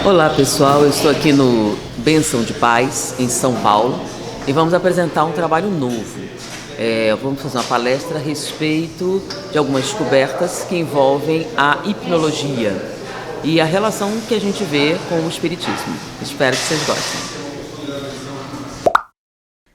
Olá pessoal, eu estou aqui no Bênção de Paz, em São Paulo, e vamos apresentar um trabalho novo. Vamos fazer uma palestra a respeito de algumas descobertas que envolvem a hipnologia e a relação que a gente vê com o espiritismo. Espero que vocês gostem.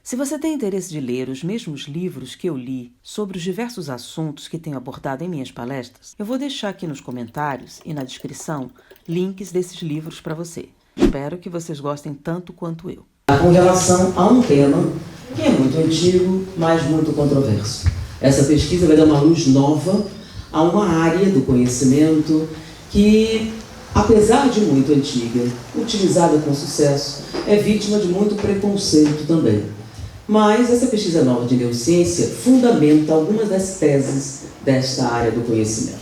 Se você tem interesse de ler os mesmos livros que eu li sobre os diversos assuntos que tenho abordado em minhas palestras, eu vou deixar aqui nos comentários e na descrição links desses livros para você. Espero que vocês gostem tanto quanto eu. Com relação a um tema que é muito antigo, mas muito controverso. Essa pesquisa vai dar uma luz nova a uma área do conhecimento que, apesar de muito antiga, utilizada com sucesso, é vítima de muito preconceito também. Mas essa pesquisa nova de neurociência fundamenta algumas das teses desta área do conhecimento.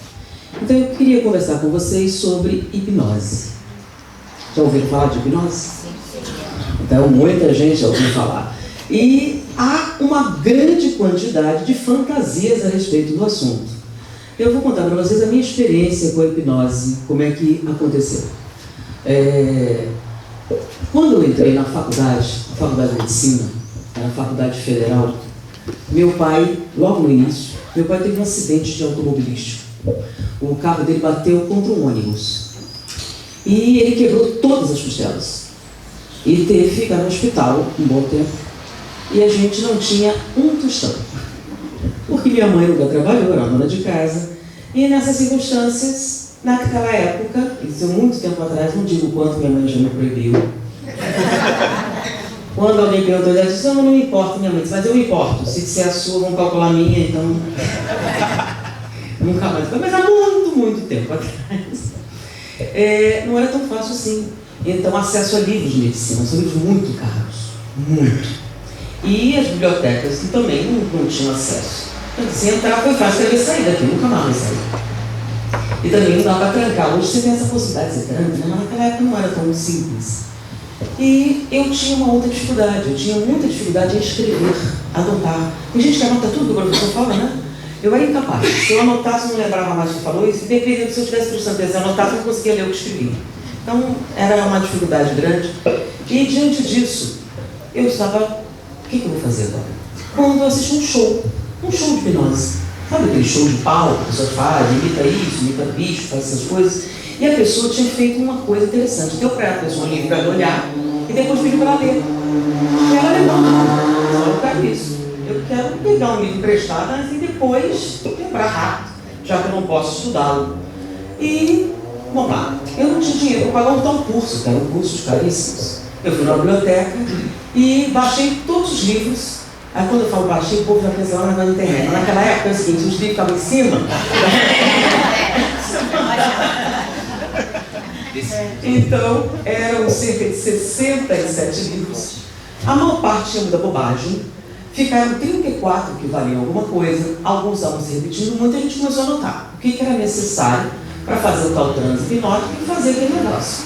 Então eu queria conversar com vocês sobre hipnose. Já ouviram falar de hipnose? Então muita gente já ouviu falar. E há uma grande quantidade de fantasias a respeito do assunto. Eu vou contar para vocês a minha experiência com a hipnose, como é que aconteceu. Quando eu entrei na faculdade de medicina, na Faculdade Federal, meu pai, logo no início, meu pai teve um acidente de automobilístico. O carro dele bateu contra um ônibus. E ele quebrou todas as costelas. E teve que ficar no hospital um bom tempo. E a gente não tinha um tostão. Porque minha mãe nunca trabalhou, era dona de casa. E nessas circunstâncias, naquela época, isso há muito tempo atrás, não digo quanto minha mãe já me proibiu. Quando alguém perguntou, eu disse, não me importa, minha mãe disse, mas eu me importo. Se disser a sua, vão calcular a minha, então... Nunca mais. Mas há muito tempo atrás. Não era tão fácil assim. Então, acesso a livros de medicina, são livros muito caros. Muito. E as bibliotecas que também não tinham acesso. Então, se entrar, foi fácil escrever sair daqui, nunca mais sair. E também não dá para trancar. Hoje você tem essa possibilidade de trancar, mas naquela época não era tão simples. E eu tinha uma outra dificuldade, eu tinha muita dificuldade em escrever, anotar. Tem gente que anota tudo que o professor fala, né? Eu era incapaz. Se eu anotasse, eu não lembrava mais o que falou, e dependendo se eu tivesse prestando atenção, anotasse, eu não conseguia ler o que escrevia. Então, era uma dificuldade grande. E diante disso, eu estava, o que eu vou fazer agora? Quando eu assisti um show de hipnose. Sabe aquele show de palco que a pessoa faz, imita isso, imita bicho, faz essas coisas? E a pessoa tinha feito uma coisa interessante. Deu para a pessoa um livro para ela olhar e depois pediu para ela ler. E ela levou. Só para isso. Eu quero pegar um livro emprestado e depois lembrar rápido, já que eu não posso estudá-lo. E, vamos lá, eu não tinha dinheiro para pagar um tal curso, que eram cursos caríssimos. Eu fui na biblioteca e baixei todos os livros. Aí quando eu falo baixei, o povo já pensa lá na internet. Mas naquela época é o seguinte, os livros ficavam em cima. Então, eram cerca de 67 livros. A maior parte tinha muita bobagem. Ficaram 34 que valiam alguma coisa. Alguns estavam se repetindo. Muita gente começou a anotar o que era necessário para fazer o tal transe hipnótico e fazer aquele negócio.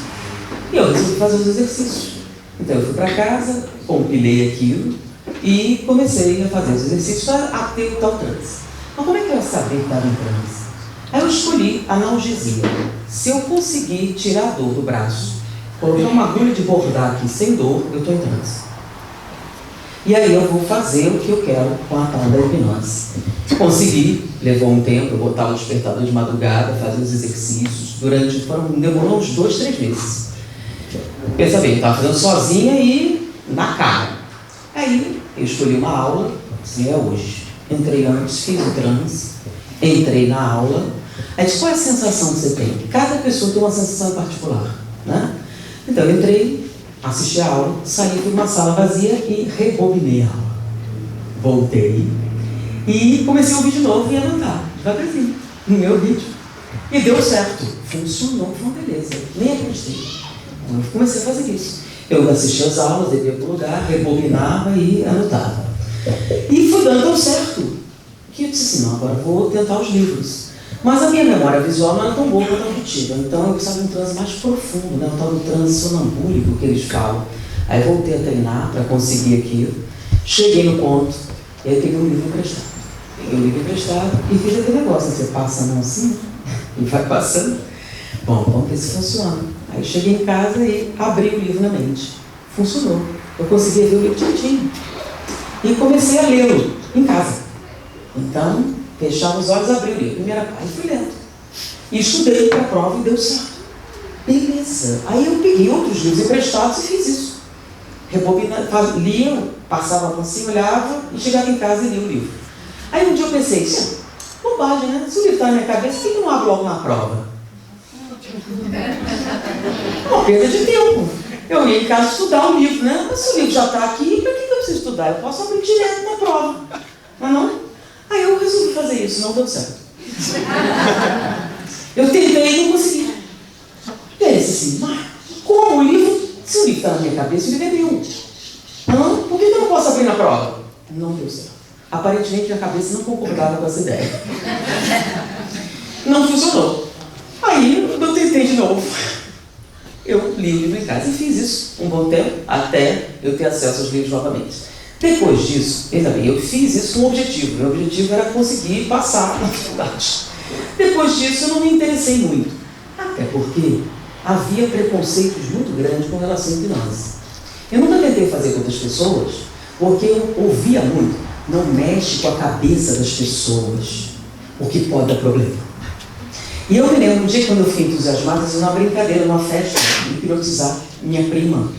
E eu resolvi fazer os exercícios. Então, eu fui para casa, compilei aquilo e comecei a fazer os exercícios para ter o tal transe. Mas como é que eu ia saber que estava em transe? Aí eu escolhi analgesia. Se eu conseguir tirar a dor do braço, colocar uma agulha de bordar aqui sem dor, eu estou em transe. E aí eu vou fazer o que eu quero com a tal da hipnose. Consegui, levou um tempo, eu botava o despertador de madrugada, fazia os exercícios, demorou uns 2, 3 meses. Pensa bem, eu estava fazendo sozinha e na cara. Aí eu escolhi uma aula, assim é hoje. Entrei antes, fiz o transe, entrei na aula. Aí disse, qual é a sensação que você tem? Cada pessoa tem uma sensação particular, né? Então eu entrei, assisti a aula, saí para uma sala vazia e rebobinei a aula. Voltei e comecei a ouvir de novo e anotar, devagarzinho, no meu ritmo. E deu certo, funcionou, foi uma beleza, nem acreditei. Então eu comecei a fazer isso. Eu assistia as aulas, devia para o lugar, rebobinava e anotava. E foi dando certo. Que eu disse assim, não, agora vou tentar os livros. Mas a minha memória visual não era tão boa, tão auditiva. Então eu precisava de um transe mais profundo, né? O tal do transe sonambúlico que eles falam. Aí voltei a treinar para conseguir aquilo. Cheguei no ponto, e aí peguei um livro emprestado. Peguei o livro emprestado e fiz aquele negócio. Você passa a mão assim e vai passando. Bom, vamos ver se funciona. Aí cheguei em casa e abri o livro na mente. Funcionou. Eu conseguia ver o livro direitinho. E comecei a lê-lo em casa. Então, fechava os olhos, abri o livro. Primeira página, fui lendo. E estudei para a prova e deu certo. Beleza. Aí eu peguei outros livros emprestados e fiz isso. Rebobinava, lia, passava por cima, olhava e chegava em casa e lia o livro. Aí um dia eu pensei, bobagem, né? Se o livro está na minha cabeça, por que eu não abro logo na prova? Uma perda de tempo. Eu ia em casa estudar o livro, né? Mas se o livro já está aqui, para que eu preciso estudar? Eu posso abrir direto na prova. Não é não? Aí eu resolvi fazer isso, não deu certo. Eu tentei e não consegui. Pensei assim, mas como o livro, se o livro está na minha cabeça, o livro é meu. Não? Por que eu não posso abrir na prova? Não deu certo. Aparentemente minha cabeça não concordava com essa ideia. Não funcionou. Aí eu tentei de novo. Eu li o livro em casa e fiz isso um bom tempo, até eu ter acesso aos livros novamente. Depois disso, eu fiz isso com um objetivo. Meu objetivo era conseguir passar na faculdade. Depois disso, eu não me interessei muito. Até porque havia preconceitos muito grandes com relação à hipnose. Eu nunca tentei fazer com outras pessoas, porque eu ouvia muito. Não mexe com a cabeça das pessoas, o que pode dar problema. E eu me lembro um dia quando eu fiquei entusiasmada, fiz uma brincadeira, numa festa, hipnotizar minha prima.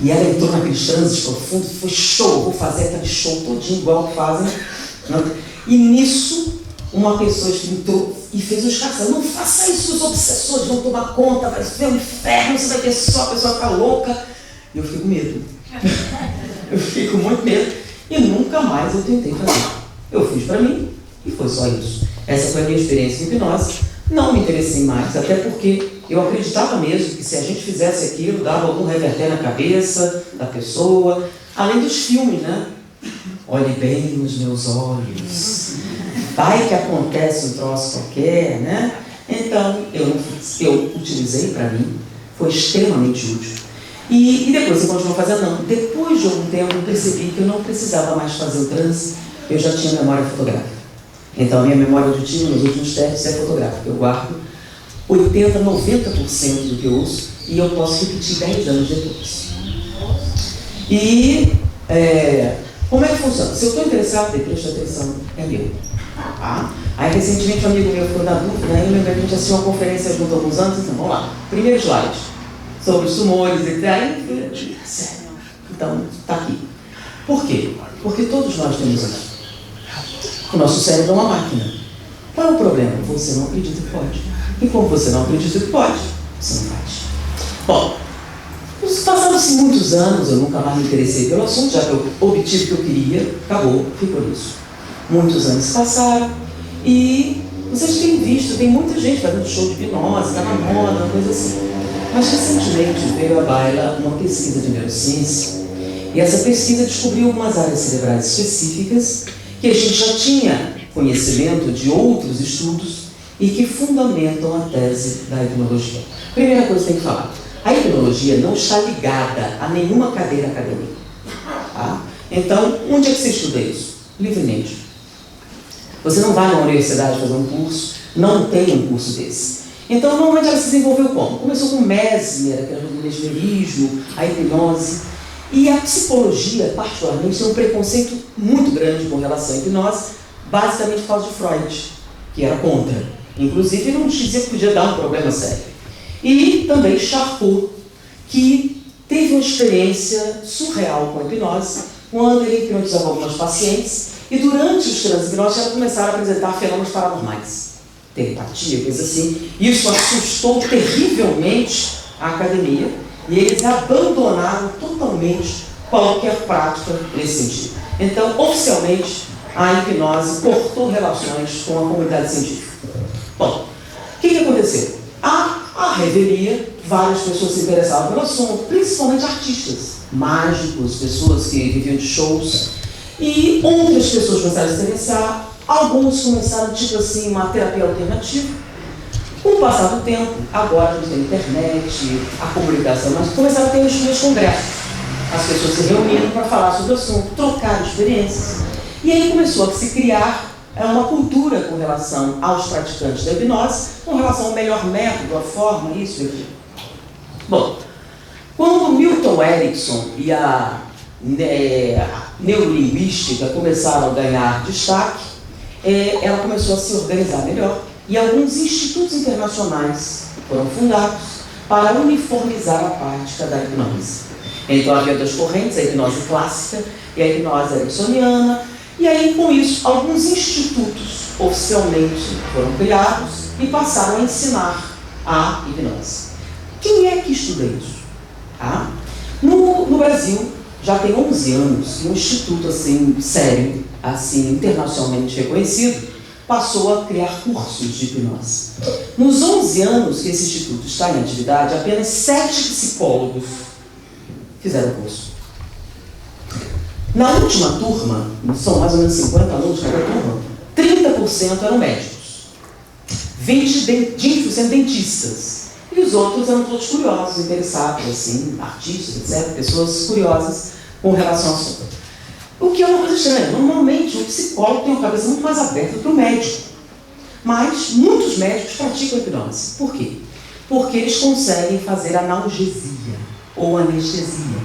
E ela entrou naqueles transes profundos, foi show, vou fazer aquele show todinho igual que fazem. E nisso, uma pessoa entrou e fez um escarcel. Não faça isso, os obsessores vão tomar conta, vai ser um inferno, você vai ter só, a pessoa ficar louca. E eu fiquei com medo. Eu fiquei com muito medo e nunca mais eu tentei fazer. Eu fiz para mim e foi só isso. Essa foi a minha experiência em hipnose. Não me interessei mais, até porque eu acreditava mesmo que se a gente fizesse aquilo, dava algum reverter na cabeça da pessoa, além dos filmes, né? Olhe bem nos meus olhos, vai que acontece um troço qualquer, né? Então, eu não fiz, eu utilizei para mim, foi extremamente útil. E depois eu continuo fazendo, não. Depois de algum tempo eu percebi que eu não precisava mais fazer o transe, eu já tinha memória fotográfica. Então, a minha memória auditiva nos últimos testes é fotográfica. Eu guardo 80%, 90% do que eu uso e eu posso repetir 10 anos depois. E como é que funciona? Se eu estou interessado, presta atenção, é meu. Tá? Aí, recentemente, um amigo meu ficou na dúvida, né? Eu lembro que a gente assistiu uma conferência junto há alguns anos, então, vamos lá. Primeiro slide, sobre os tumores, etc. Aí, sério. Então, está aqui. Por quê? Porque todos nós temos aqui. O nosso cérebro é uma máquina. Qual é o problema? Você não acredita que pode. E como você não acredita que pode, você não faz. Bom, passaram-se muitos anos, eu nunca mais me interessei pelo assunto, já que eu obtive o que eu queria, acabou, ficou nisso. Muitos anos passaram e vocês têm visto, tem muita gente fazendo show de hipnose, está na moda, uma coisa assim. Mas recentemente veio à baila uma pesquisa de neurociência e essa pesquisa descobriu algumas áreas cerebrais específicas que a gente já tinha conhecimento de outros estudos e que fundamentam a tese da hipnologia. Primeira coisa que tem que falar, a hipnologia não está ligada a nenhuma cadeira acadêmica. Tá? Então, onde é que você estuda isso? Livremente. Você não vai na universidade fazer um curso, não tem um curso desse. Então, normalmente ela se desenvolveu como? Começou com o Mesmer, aquele mesmerismo, a hipnose. E a psicologia, particularmente, tem um preconceito muito grande com relação à hipnose, basicamente por causa de Freud, que era contra. Inclusive, ele não dizia que podia dar um problema sério. E também Charcot, que teve uma experiência surreal com a hipnose, quando ele hipnotizava algumas pacientes, e durante os transes hipnóticos ela começaram a apresentar fenômenos paranormais. Telepatia, coisa assim. Isso assustou terrivelmente a academia, e eles abandonaram totalmente qualquer prática nesse sentido. Então, oficialmente, a hipnose cortou relações com a comunidade científica. Bom, o que aconteceu? A revelia, várias pessoas se interessavam pelo assunto, principalmente artistas, mágicos, pessoas que viviam de shows, e outras pessoas começaram a se interessar, alguns começaram, tipo assim, uma terapia alternativa. Com o passar do tempo, agora a gente tem a internet, a comunicação, mas começaram a ter os congressos. As pessoas se reuniram para falar sobre o assunto, trocar experiências. E aí começou a se criar uma cultura com relação aos praticantes da hipnose, com relação ao melhor método, a forma, isso e aquilo. Bom, quando Milton Erickson e a neurolinguística começaram a ganhar destaque, ela começou a se organizar melhor e alguns institutos internacionais foram fundados para uniformizar a prática da hipnose. Então havia duas correntes, a hipnose clássica e a hipnose ericksoniana, e aí com isso alguns institutos oficialmente foram criados e passaram a ensinar a hipnose. Quem é que estuda isso? No Brasil já tem 11 anos que um instituto assim, sério, assim, internacionalmente reconhecido, passou a criar cursos de hipnose. Nos 11 anos que esse instituto está em atividade, apenas 7 psicólogos fizeram o curso. Na última turma, são mais ou menos 50 alunos cada turma, 30% eram médicos, 20% dentistas, e os outros eram todos curiosos, interessados, assim, artistas, etc., pessoas curiosas com relação ao assunto. O que é uma coisa estranha. Normalmente, o psicólogo tem uma cabeça muito mais aberta do que o médico. Mas muitos médicos praticam hipnose. Por quê? Porque eles conseguem fazer analgesia ou anestesia.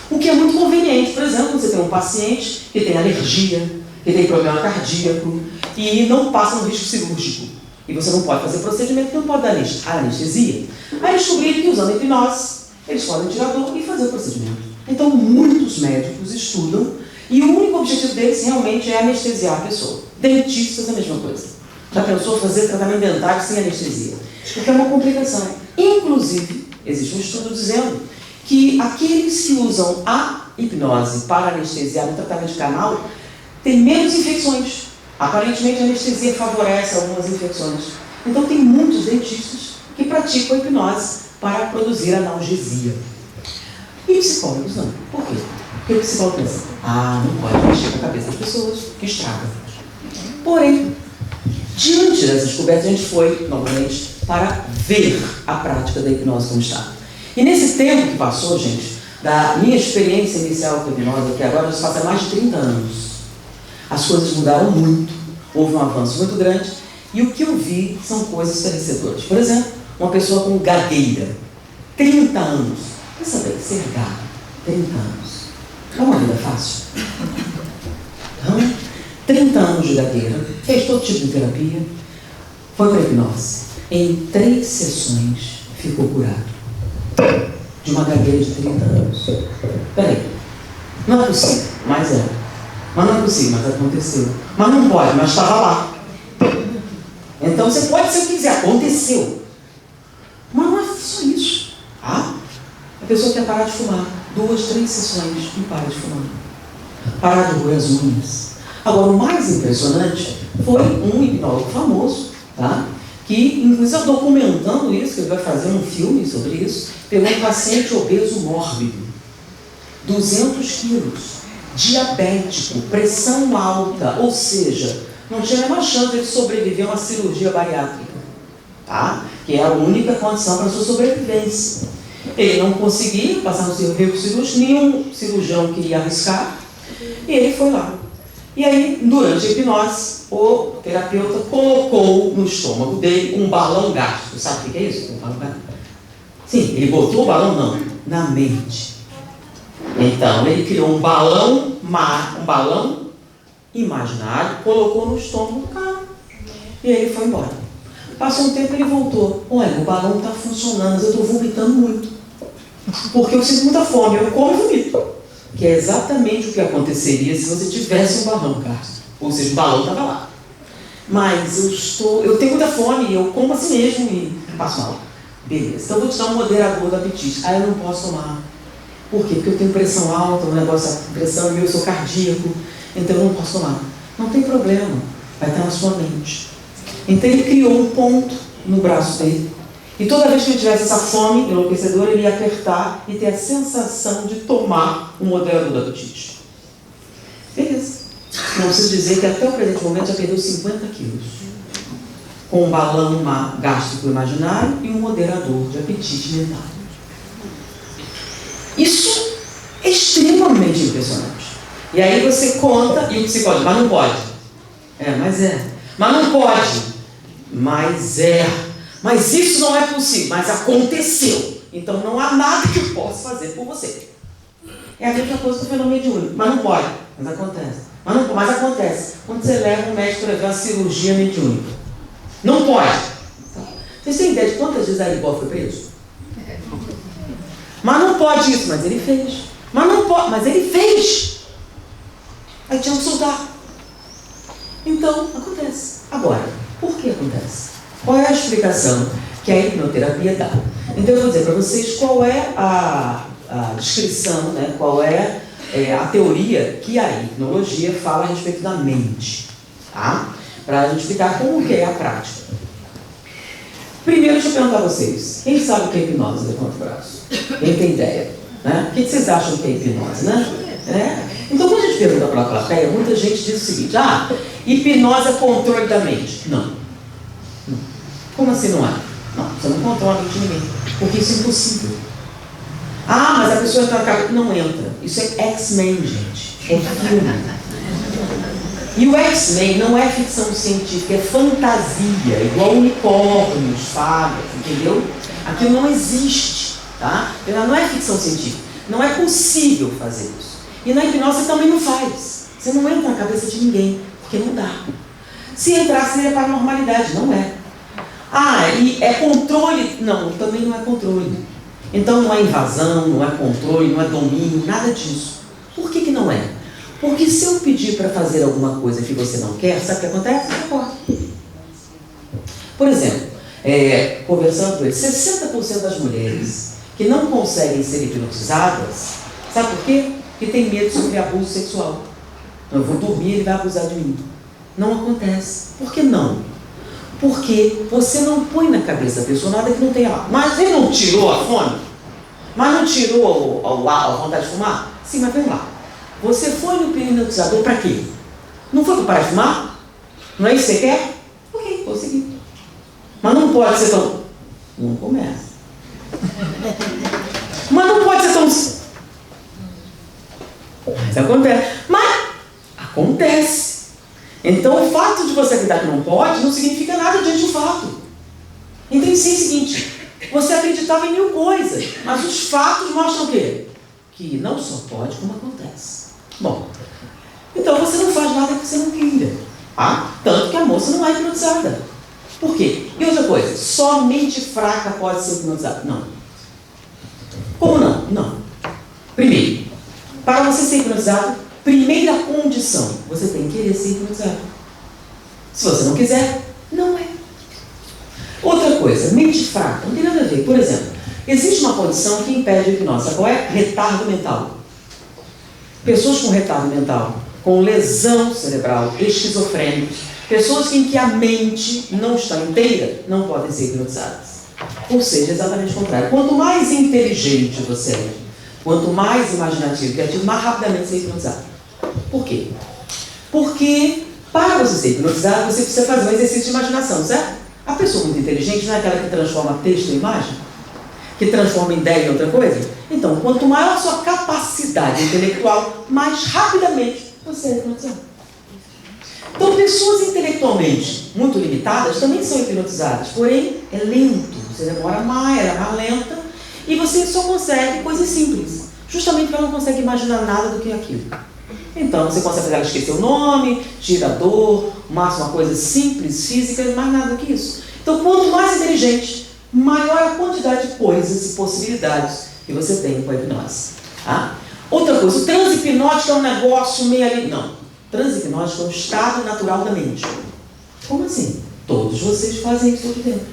O que é muito conveniente. Por exemplo, você tem um paciente que tem alergia, que tem problema cardíaco e não passa no risco cirúrgico. E você não pode fazer procedimento, não pode dar anestesia. Aí descobriram que usando hipnose, eles podem tirar a dor e fazer o procedimento. Então, muitos médicos estudam e o único objetivo deles realmente é anestesiar a pessoa. Dentistas é a mesma coisa. Já pensou fazer tratamento dentário sem anestesia? Porque é uma complicação. Inclusive, existe um estudo dizendo que aqueles que usam a hipnose para anestesiar no tratamento de canal têm menos infecções. Aparentemente, a anestesia favorece algumas infecções. Então, tem muitos dentistas que praticam a hipnose para produzir analgesia. E psicólogos não. Por quê? Porque o psicólogo pensa, não pode mexer com a cabeça das pessoas, que estraga. Porém, diante dessas descobertas, a gente foi, novamente, para ver a prática da hipnose como está. E nesse tempo que passou, gente, da minha experiência inicial com a hipnose, que agora já se passa mais de 30 anos, as coisas mudaram muito, houve um avanço muito grande, e o que eu vi são coisas esclarecedoras. Por exemplo, uma pessoa com gagueira, 30 anos. Você sabe ser gago, 30 anos. É uma vida fácil. Então, 30 anos de gagueira, fez todo tipo de terapia, foi para a hipnose. Em 3 sessões, ficou curado. De uma gagueira de 30 anos. Peraí, não é possível, mas é. Mas não é possível, mas aconteceu. Mas não pode, mas estava lá. Então você pode ser o que quiser, aconteceu. Mas não é só isso. A pessoa quer parar de fumar. 2, 3 sessões e para de fumar. Parar de roer as unhas. Agora, o mais impressionante foi um hipnólogo famoso, que, inclusive, documentando isso, que ele vai fazer um filme sobre isso, pegou um paciente obeso mórbido, 200 quilos, diabético, pressão alta, ou seja, não tinha nenhuma chance de sobreviver a uma cirurgia bariátrica, que é a única condição para a sua sobrevivência. Ele não conseguia passar no cirurgião cirúrgico, nenhum cirurgião queria arriscar, e ele foi lá. E aí, durante a hipnose, o terapeuta colocou no estômago dele um balão gástrico. Sabe o que é isso? Um balão gástrico? Sim, ele botou o balão, não, na mente. Então, ele criou um balão imaginário, colocou no estômago do cara, e aí ele foi embora. Passou um tempo e ele voltou. Olha, o balão está funcionando, mas eu estou vomitando muito. Porque eu sinto muita fome, eu como e vomito. Que é exatamente o que aconteceria se você tivesse um balão gástrico. Ou seja, o balão estava lá. Mas eu tenho muita fome, eu como assim mesmo e passo mal. Beleza, então eu vou te dar um moderador do apetite. Eu não posso tomar. Por quê? Porque eu tenho pressão alta, o negócio da pressão meu, eu sou cardíaco, então eu não posso tomar. Não tem problema, vai estar na sua mente. Então ele criou um ponto no braço dele. E toda vez que ele tivesse essa fome enlouquecedora, ele ia apertar e ter a sensação de tomar um moderador do apetite. Beleza. Não preciso dizer que até o presente momento já perdeu 50 quilos. Com um balão gástrico imaginário e um moderador de apetite mental. Isso é extremamente impressionante. E aí você conta e o psicólogo, mas não pode. Mas é. Mas não pode. Mas é. Mas isso não é possível. Mas aconteceu. Então não há nada que eu possa fazer por você. É a mesma coisa com o fenômeno mediúnico. Mas não pode. Mas acontece. Mas acontece. Quando você leva um médico para ver uma cirurgia mediúnica. Não pode. Vocês têm ideia de quantas vezes Arigó foi preso? Mas não pode isso. Mas ele fez. Mas não pode. Mas ele fez. Aí tinha um soldado. Então, acontece. Agora, por que acontece? Qual é a explicação que a hipnoterapia dá? Então, eu vou dizer para vocês qual é a descrição, né? Qual é a teoria que a hipnologia fala a respeito da mente. Tá? Para a gente explicar como que é a prática. Primeiro, deixa eu perguntar a vocês. Quem sabe o que é hipnose? Levanta o braço. Quem tem ideia? Né? O que vocês acham que é hipnose, né? Então, quando a gente pergunta para a plateia, muita gente diz o seguinte: hipnose é controle da mente. Não. Como assim não é? Não, você não controla a mente de ninguém. Porque isso é impossível. Mas a pessoa entra na cabeça. Não entra. Isso é X-Men, gente. É filme. E o X-Men não é ficção científica, é fantasia, igual unicórnios, fadas, entendeu? Aquilo não existe, tá? Não é ficção científica. Não é possível fazer isso. E na hipnose você também não faz. Você não entra na cabeça de ninguém, porque não dá. Se entrasse, seria paranormalidade, não é. E é controle? Não, também não é controle. Então não é invasão, não é controle, não é domínio, nada disso. Por que não é? Porque se eu pedir para fazer alguma coisa que você não quer, sabe o que acontece? Você corta. Por exemplo, conversando com ele, 60% das mulheres que não conseguem ser hipnotizadas, sabe por quê? Porque tem medo de sofrer abuso sexual. Eu vou dormir e ele vai abusar de mim. Não acontece. Por que não? Porque você não põe na cabeça da pessoa nada que não tenha lá. Mas ele não tirou a fome? Mas não tirou a vontade de fumar? Sim, mas vem lá. Você foi no hipnotizador para quê? Não foi para parar de fumar? Não é isso que você quer? Ok, vou seguir. Mas não pode ser tão... Não começa. Mas não pode ser tão... Mas acontece. Mas acontece. Então o fato de você acreditar que não pode não significa nada diante do fato. Então em si é o seguinte: você acreditava em mil coisas, mas os fatos mostram o quê? Que não só pode, como acontece. Bom, então você não faz nada que você não queira. Tanto que a moça não é hipnotizada. Por quê? E outra coisa, só mente fraca pode ser hipnotizada. Não. Como não? Não. Primeiro, para você ser hipnotizado, primeira condição, você tem que querer ser hipnotizado. Se você não quiser, não é. Outra coisa, mente fraca, não tem nada a ver. Por exemplo, existe uma condição que impede a hipnose. Sabe qual é? Retardo mental. Pessoas com retardo mental, com lesão cerebral, esquizofrênicos, pessoas em que a mente não está inteira, não podem ser hipnotizadas. Ou seja, exatamente o contrário. Quanto mais inteligente você é, quanto mais imaginativo, criativo, mais rapidamente você é hipnotizado. Por quê? Porque para você ser hipnotizado, você precisa fazer um exercício de imaginação, certo? A pessoa muito inteligente não é aquela que transforma texto em imagem? Que transforma ideia em outra coisa? Então, quanto maior a sua capacidade intelectual, mais rapidamente você é hipnotizado. Então, pessoas intelectualmente muito limitadas também são hipnotizadas, porém é lento, você demora mais, ela é mais lenta, e você só consegue coisas simples, justamente porque ela não consegue imaginar nada do que aquilo. Então, você consegue fazer ela esquecer o nome, tira a dor, máximo uma coisa simples, física, mais nada do que isso. Então, quanto mais inteligente, maior a quantidade de coisas e possibilidades que você tem com a hipnose. Outra coisa, o transe hipnótico é um negócio meio ali... Não, transe hipnótico é um estado natural da mente. Como assim? Todos vocês fazem isso todo tempo.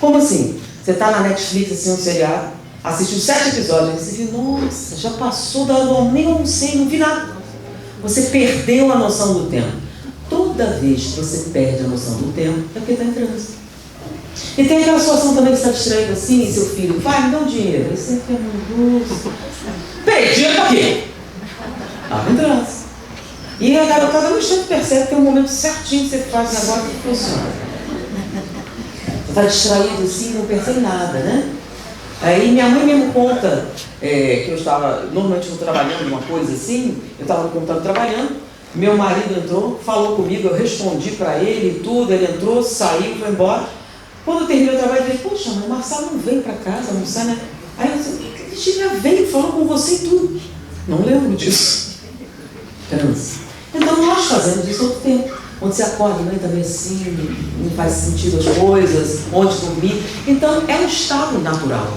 Como assim? Você está na Netflix, assim, um seriado, assistiu 7 episódios, você viu, nossa, já passou da hora, nem almocei, não vi nada. Você perdeu a noção do tempo. Toda vez que você perde a noção do tempo, é porque está em transe. E tem aquela situação também que você está distraído assim, seu filho, vai, me dá um dinheiro. Aí você fica nervoso. Peraí, dinheiro pra quê? Estava em transe. E a garotada no instante percebe que tem um momento certinho que você faz o negócio que funciona. Você está distraído assim, não percebe nada, né? Aí minha mãe mesmo conta que eu estava, normalmente eu estou trabalhando uma coisa assim, eu estava no computador trabalhando, meu marido entrou, falou comigo, eu respondi para ele e tudo, ele entrou, saiu, foi embora. Quando eu terminei o trabalho, eu falei, poxa, mas o Marcelo não veio para casa almoçar, né? Aí a vigília veio, falou com você e tudo. Não lembro disso. Transe. Então nós fazemos isso todo tempo. Onde você acorda, né, também assim, não faz sentido as coisas, onde dormir. Então é um estado natural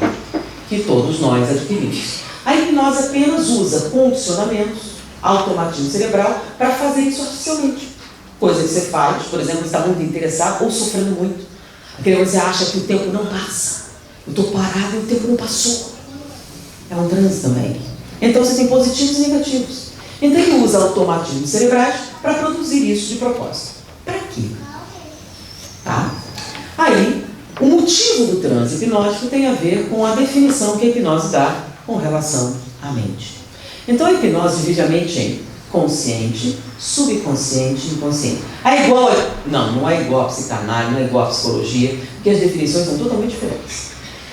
que todos nós adquirimos. A hipnose apenas usa condicionamentos, automatismo cerebral, para fazer isso artificialmente. Coisa que você faz, por exemplo, você está muito interessado ou sofrendo muito. Porque você acha que o tempo não passa. Eu estou parado e o tempo não passou. É um transe também. Então você tem positivos e negativos. Então ele usa automatismos cerebrais para produzir isso de propósito. Para quê? Tá? Aí, o motivo do transe hipnótico tem a ver com a definição que a hipnose dá com relação à mente. Então a hipnose divide a mente em consciente, subconsciente e inconsciente. É igual não é igual a psicanálise, não é igual a psicologia, porque as definições são totalmente diferentes.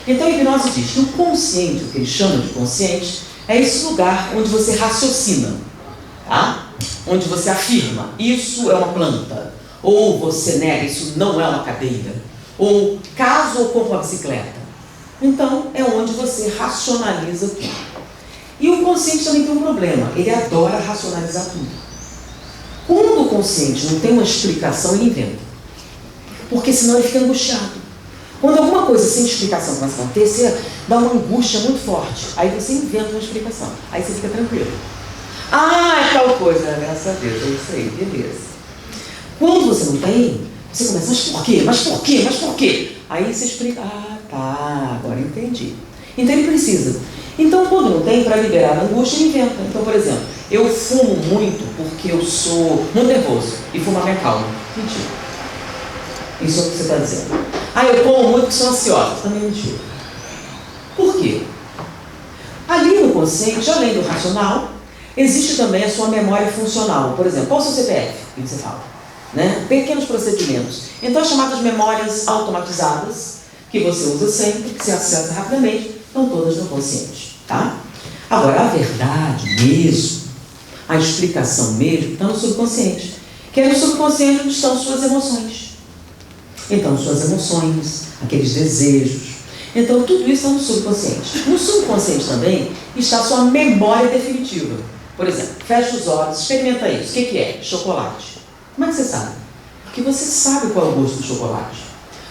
Então a hipnose diz que o consciente, o que eles chamam de consciente, é esse lugar onde você raciocina, tá? Onde você afirma, isso é uma planta, ou você nega, isso não é uma cadeira, ou caso ou compra uma bicicleta. Então é onde você racionaliza tudo. E o consciente também tem um problema, ele adora racionalizar tudo. Quando o consciente não tem uma explicação, ele inventa. Porque senão ele fica angustiado. Quando alguma coisa sem explicação começa a acontecer, dá uma angústia muito forte. Aí você inventa uma explicação. Aí você fica tranquilo. Ah, é tal coisa. Graças a Deus, é isso aí, beleza. Quando você não tem, você começa, mas por quê? Mas por quê? Mas por quê? Aí você explica, ah, tá, agora entendi. Então ele precisa. Então quando não tem, para liberar a angústia, ele inventa. Então, por exemplo, eu fumo muito porque eu sou muito nervoso e fumar me acalma. Mentira. Isso é o que você está dizendo. Ah, eu como muito porque sou ansiosa. Também é mentira. Por quê? Ali no consciente, além do racional, existe também a sua memória funcional. Por exemplo, qual é o seu CPF? O que você fala? Né? Pequenos procedimentos. Então, as chamadas memórias automatizadas, que você usa sempre, que você acessa rapidamente, estão todas no consciente. Tá? Agora, a verdade mesmo, a explicação mesmo, está no subconsciente. Que é no subconsciente onde estão suas emoções. Então, suas emoções, aqueles desejos. Então, tudo isso está no subconsciente. No subconsciente também está a sua memória definitiva. Por exemplo, fecha os olhos, experimenta isso. O que é? Chocolate. Como é que você sabe? Porque você sabe qual é o gosto do chocolate.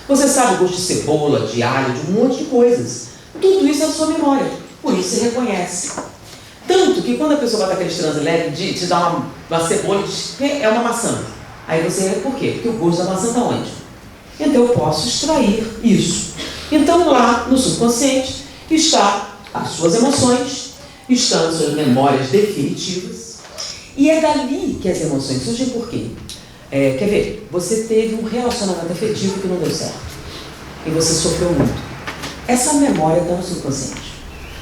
Você sabe o gosto de cebola, de alho, de um monte de coisas. Tudo isso é a sua memória. Por isso você reconhece. Tanto que quando a pessoa vai para aqueles transe leve, te dá uma cebola, é uma maçã. Aí você, por quê? Porque o gosto da maçã está onde? Então eu posso extrair isso. Então lá no subconsciente está as suas emoções, estão as suas memórias definitivas, e é dali que as emoções surgem. Por quê? Quer ver? Você teve um relacionamento afetivo que não deu certo e você sofreu muito. Essa memória está no subconsciente.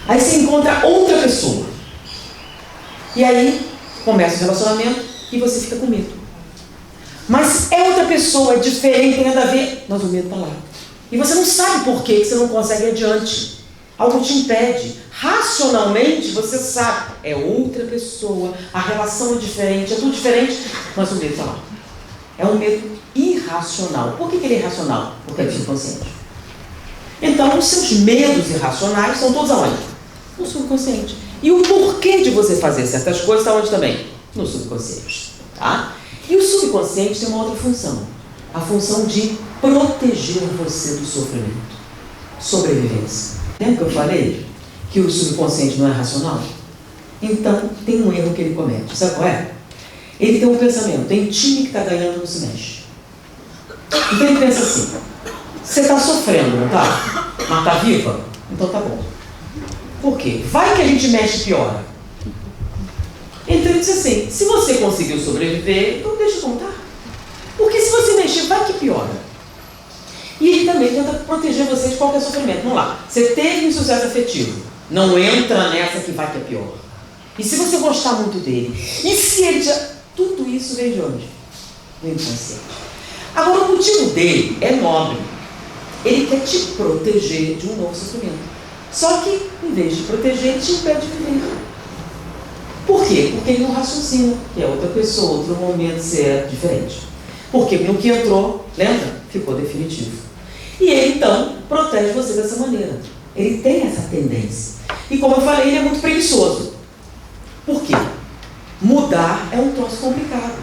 Aí você encontra outra pessoa e aí começa o relacionamento e você fica com medo. Mas é outra pessoa, é diferente, tem nada a ver, mas o medo está lá. E você não sabe por que você não consegue ir adiante. Algo te impede. Racionalmente você sabe, é outra pessoa, a relação é diferente, é tudo diferente, mas o medo está lá. É um medo irracional. Por que ele é irracional? Porque é subconsciente. Então os seus medos irracionais são todos aonde? No subconsciente. E o porquê de você fazer certas coisas está onde também? No subconsciente. Tá? E o subconsciente tem uma outra função. A função de proteger você do sofrimento. Sobrevivência. Lembra que eu falei que o subconsciente não é racional? Então, tem um erro que ele comete. Sabe qual é? Ele tem um pensamento, tem time que está ganhando, não se mexe. Então ele pensa assim, você está sofrendo, não está? Mas está viva? Então tá bom. Por quê? Vai que a gente mexe e piora. Então ele disse assim, se você conseguiu sobreviver, então deixa eu contar. Porque se você mexer, vai que piora. E ele também tenta proteger você de qualquer sofrimento. Vamos lá, você teve um sucesso afetivo, não entra nessa que vai que é pior. E se você gostar muito dele? E se ele já... Tudo isso vem de onde? Do inconsciente. Agora o motivo dele é nobre. Ele quer te proteger de um novo sofrimento. Só que, em vez de proteger, ele te impede de viver. Por quê? Porque ele não raciocina, que é outra pessoa, outro momento ser diferente. Porque no que entrou, lembra? Ficou definitivo. E ele então protege você dessa maneira. Ele tem essa tendência. E como eu falei, ele é muito preguiçoso. Por quê? Mudar é um troço complicado.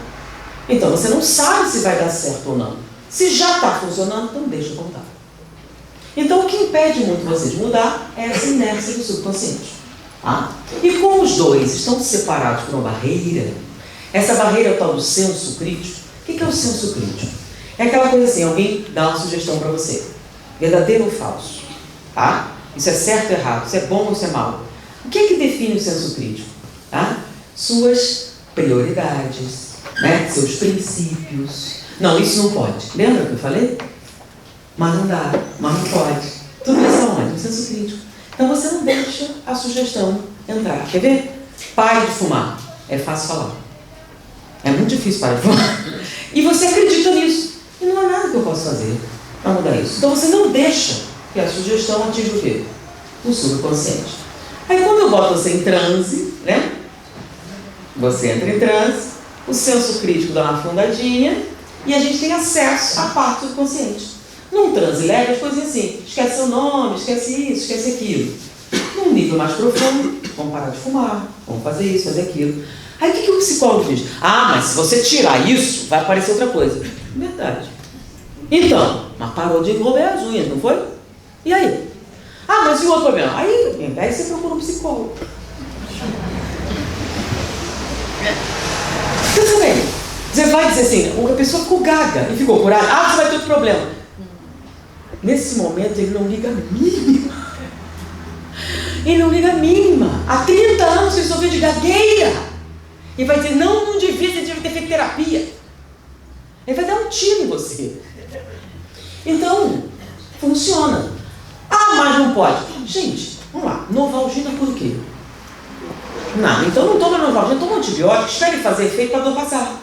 Então você não sabe se vai dar certo ou não. Se já está funcionando, então deixa voltar. Então o que impede muito você de mudar é essa inércia do subconsciente. Tá? E como os dois estão separados por uma barreira, essa barreira é o tal do senso crítico. O que é o senso crítico? É aquela coisa assim, alguém dá uma sugestão para você. Verdadeiro ou falso? Tá? Isso é certo ou errado? Isso é bom ou isso é mal? O que é que define o senso crítico? Tá? Suas prioridades, né? Seus princípios. Não, isso não pode. Lembra que eu falei? Mas não dá, mas não pode. Tudo isso é onde? No senso crítico. Então você não deixa a sugestão entrar. Quer ver? Pare de fumar. É fácil falar. É muito difícil parar de fumar. E você acredita nisso. E não há nada que eu possa fazer para mudar isso. Então você não deixa que a sugestão atinja o quê? O subconsciente. Aí quando eu boto você em transe, né? Você entra em transe, o senso crítico dá uma afundadinha e a gente tem acesso à parte do consciente. Num transe leve, as coisas assim, esquece seu nome, esquece isso, esquece aquilo. Num nível mais profundo, vamos parar de fumar, vamos fazer isso, fazer aquilo. Aí o que o psicólogo diz? Ah, mas se você tirar isso, vai aparecer outra coisa. Verdade. Então, mas parou de envolver as unhas, não foi? E aí? Ah, mas e o outro problema? Aí você procura um psicólogo. Pensa bem, você vai dizer assim, a pessoa ficou gaga e ficou curada. Ah, você vai ter outro problema. Nesse momento ele não liga a mínima. Ele não liga a mínima. Há 30 anos você sofreu de gagueira. E vai dizer, não devia, você devia ter feito terapia. Ele vai dar um tiro em você. Então, funciona. Ah, mas não pode. Gente, vamos lá. Novalgina por quê? Não, então não toma Novalgina, toma antibiótico, espere fazer efeito para a dor passar.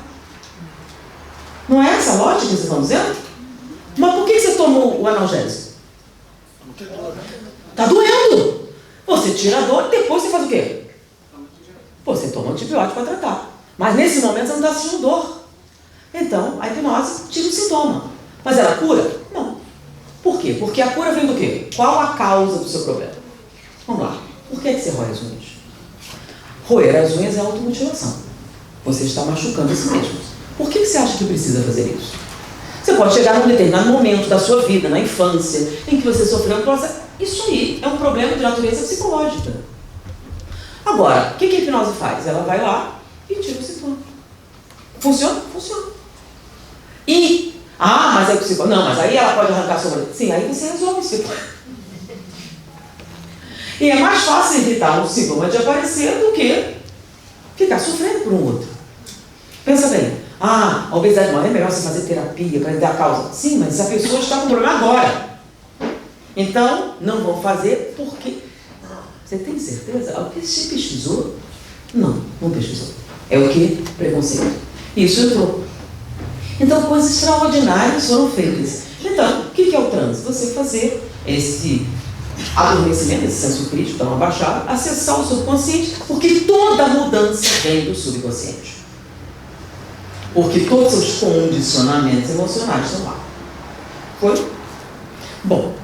Não é essa a lógica que vocês estão dizendo? Mas por que você tomou o analgésico? Está doendo. Você tira a dor e depois você faz o quê? Você toma antibiótico para tratar. Mas nesse momento você não está sentindo dor. Então, a hipnose tira o sintoma. Mas ela cura? Não. Por quê? Porque a cura vem do quê? Qual a causa do seu problema? Vamos lá. Por que você rói as unhas? Roer as unhas é automutilação. Você está machucando a si mesmo. Por que você acha que precisa fazer isso? Você pode chegar num determinado momento da sua vida, na infância, em que você sofreu um processo. Isso aí é um problema de natureza psicológica. Agora, o que a hipnose faz? Ela vai lá e tira o sintoma. Funciona? Funciona. Mas é o psicólogo. Não, mas aí ela pode arrancar a sua. Sim, aí você resolve isso. E é mais fácil evitar um sintoma de aparecer do que ficar sofrendo por um outro. Pensa bem. A obesidade morbus é melhor você fazer terapia para dar a causa. Sim, mas a pessoa está com problema agora. Então, não vão fazer porque... Você tem certeza? Você pesquisou? Não, não pesquisou. É o que? Preconceito. Isso entrou. Então, coisas extraordinárias foram feitas. Então, o que é o transe? Você fazer esse adormecimento, esse senso crítico, dar uma baixada, acessar o subconsciente, porque toda mudança vem do subconsciente. Porque todos os condicionamentos emocionais estão lá. Foi? Bom,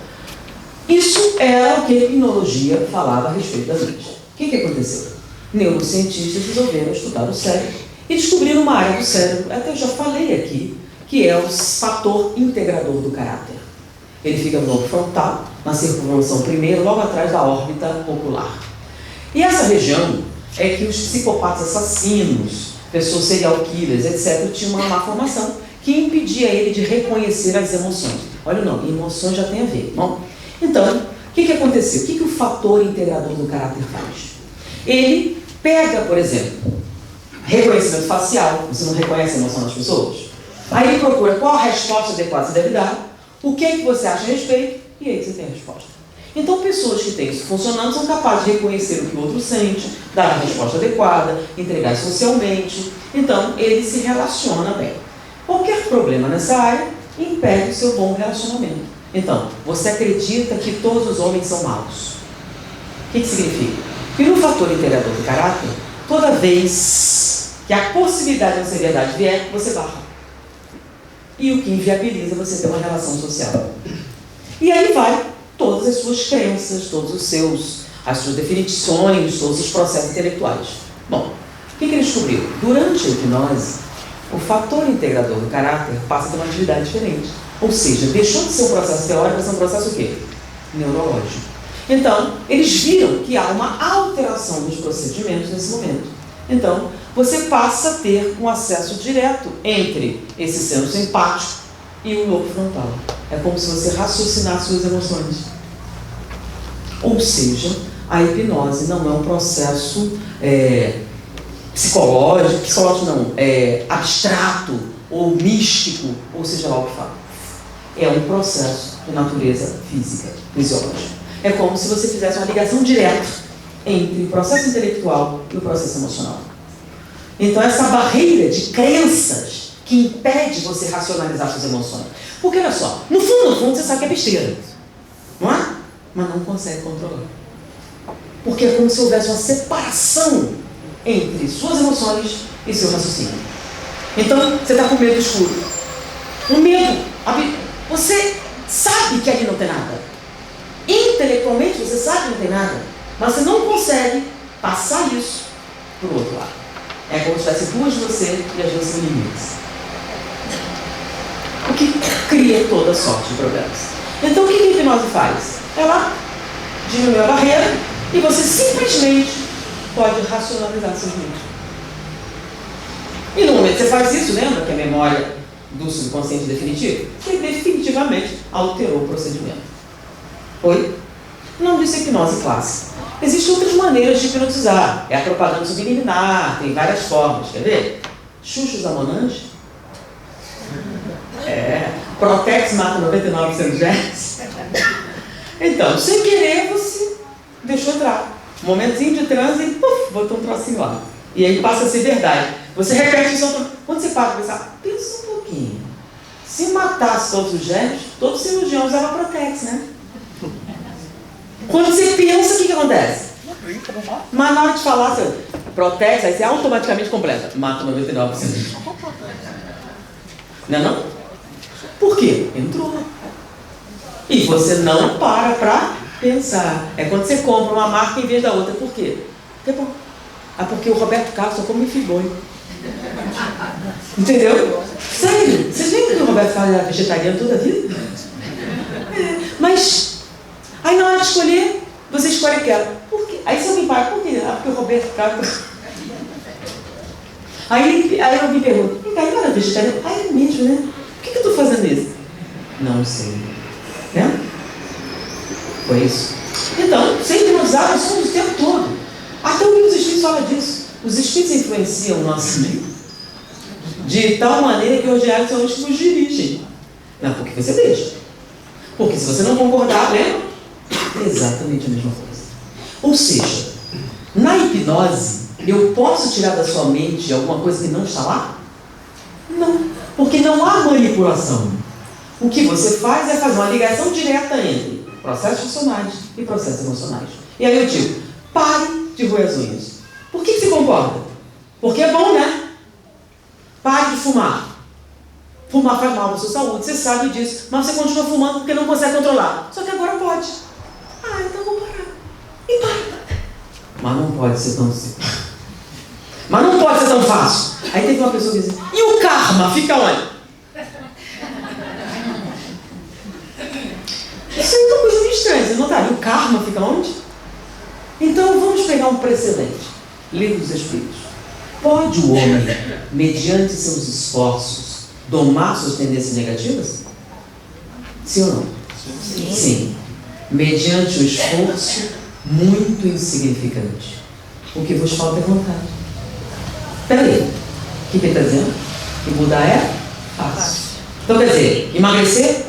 isso era o que a hipnologia falava a respeito da mente. O que aconteceu? Neurocientistas resolveram estudar o cérebro e descobriram uma área do cérebro, até eu já falei aqui, que é o fator integrador do caráter. Ele fica no lobo frontal, na circunvolução primeiro, logo atrás da órbita ocular. E essa região é que os psicopatas assassinos, pessoas serial killers, etc., tinham uma má formação que impedia ele de reconhecer as emoções. Olha o nome, emoções já tem a ver. Bom, então, o que aconteceu? O que o fator integrador do caráter faz? Ele pega, por exemplo, reconhecimento facial, você não reconhece a emoção das pessoas? Aí ele procura qual a resposta adequada você deve dar, o que você acha a respeito, e aí você tem a resposta. Então, pessoas que têm isso funcionando são capazes de reconhecer o que o outro sente, dar a resposta adequada, entregar socialmente. Então, ele se relaciona bem. Qualquer problema nessa área impede o seu bom relacionamento. Então, você acredita que todos os homens são maus. O que significa? Que no fator integrador do caráter, toda vez que a possibilidade de uma seriedade vier, você barra. E o que inviabiliza você ter uma relação social. E aí vai todas as suas crenças, as suas definições, todos os processos intelectuais. Bom, o que ele descobriu? Durante a hipnose, o fator integrador do caráter passa a ter uma atividade diferente. Ou seja, deixou de ser um processo teórico para ser um processo o quê? Neurológico. Então, eles viram que há uma alteração dos procedimentos nesse momento. Então, você passa a ter um acesso direto entre esse senso empático e o lobo frontal. É como se você raciocinasse suas emoções. Ou seja, a hipnose não é um processo psicológico não, abstrato ou místico, ou seja lá o que fala. É um processo de natureza física, fisiológica. É como se você fizesse uma ligação direta entre o processo intelectual e o processo emocional. Então, essa barreira de crenças que impede você racionalizar suas emoções. Porque, olha só, no fundo, você sabe que é besteira, não é? Mas não consegue controlar. Porque é como se houvesse uma separação entre suas emoções e seu raciocínio. Então, você está com medo escuro. Um medo. Você sabe que ali não tem nada. Intelectualmente, você sabe que não tem nada. Mas você não consegue passar isso para o outro lado. É como se tivesse duas de você e as duas são limites. O que cria toda sorte de problemas. Então, o que a hipnose faz? Ela diminui a barreira e você simplesmente pode racionalizar seus limites. E no momento que você faz isso, lembra que a memória do subconsciente definitivo? Você definitivamente alterou o procedimento. Oi? O nome disso é hipnose clássica. Existem outras maneiras de hipnotizar. É a propaganda subliminar, tem várias formas. Quer ver? Xuxos Amonange. Protex mata 99% de germes. Então, sem querer, você deixou entrar. Um momentozinho de transe e puf, botou um trocinho lá. E aí passa a ser verdade. Você repete isso. Quando você para para pensar, pensa um pouquinho. Se matasse todos os germes, todo cirurgião usava Protex, né? Quando você pensa, o que acontece? Mas na hora de falar, você Protex, aí você automaticamente completa. Mata 99%. Não é não? Por quê? Entrou. E você não para pensar. É quando você compra uma marca em vez da outra. Por quê? Porque é bom. Porque o Roberto Carlos só come filboi. Entendeu? Sério? Vocês lembram que o Roberto Carlos era vegetariano toda a vida? Mas, aí na hora de escolher, você escolhe aquela. Por quê? Aí você me paga, por quê? Porque o Roberto Carlos... Aí eu me pergunto, aí não era vegetariano? É mesmo, né? Por que eu estou fazendo isso? Não sei. Né? Foi isso. Então, ser hipnotizado nós somos o tempo todo. Até o livro dos Espíritos fala disso. Os Espíritos influenciam o nosso meio de tal maneira que hoje são os que nos dirigem. Não, porque você deixa. Porque se você não concordar, lembra? É exatamente a mesma coisa. Ou seja, na hipnose, eu posso tirar da sua mente alguma coisa que não está lá? Não. Porque não há manipulação. O que você faz é fazer uma ligação direta entre processos funcionais e processos emocionais. E aí eu digo, pare de roer as unhas. Por que você concorda? Porque é bom, né? Pare de fumar. Fumar faz mal para a sua saúde, você sabe disso. Mas você continua fumando porque não consegue controlar. Só que agora pode. Então eu vou parar. E para. Mas não pode ser tão simples. Mas não pode ser tão fácil. Aí teve uma pessoa que disse, e o karma fica onde? Isso é uma coisa meio estranha, você não tá? E o karma fica onde? Então vamos pegar um precedente. Livro dos Espíritos. Pode o homem, mediante seus esforços, domar suas tendências negativas? Sim ou não? Sim. Sim. Mediante o esforço muito insignificante. O que vos falta é vontade. Peraí, o que ele está dizendo? Que mudar é fácil. Então quer dizer, emagrecer?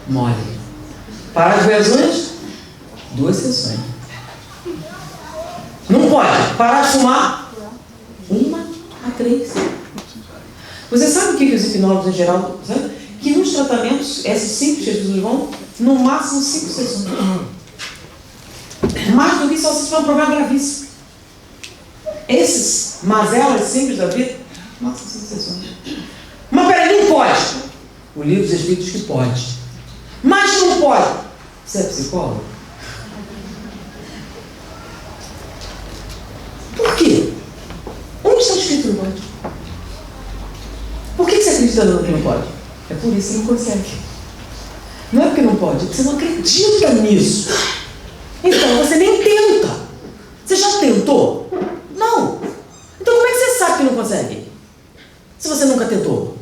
Mole. Parar de roer as unhas? 2 sessões. Não pode. Parar de fumar? 1 a 3. Você sabe o que os hipnólogos em geral, sabe? Que nos tratamentos, esses 5 que as pessoas vão, no máximo 5 sessões. Mais do que só se for um problema gravíssimo. Esses mazelas simples da vida, máximo 5 sessões. Mas peraí, não pode. O livro dos Espíritos que pode. Mas não pode. Você é psicólogo? Por quê? Onde está escrito que não pode? Por que você acredita que não pode? É por isso que não consegue. Não é porque não pode, é porque você não acredita nisso. Então você nem tenta. Você já tentou? Não. Então como é que você sabe que não consegue? Se você nunca tentou.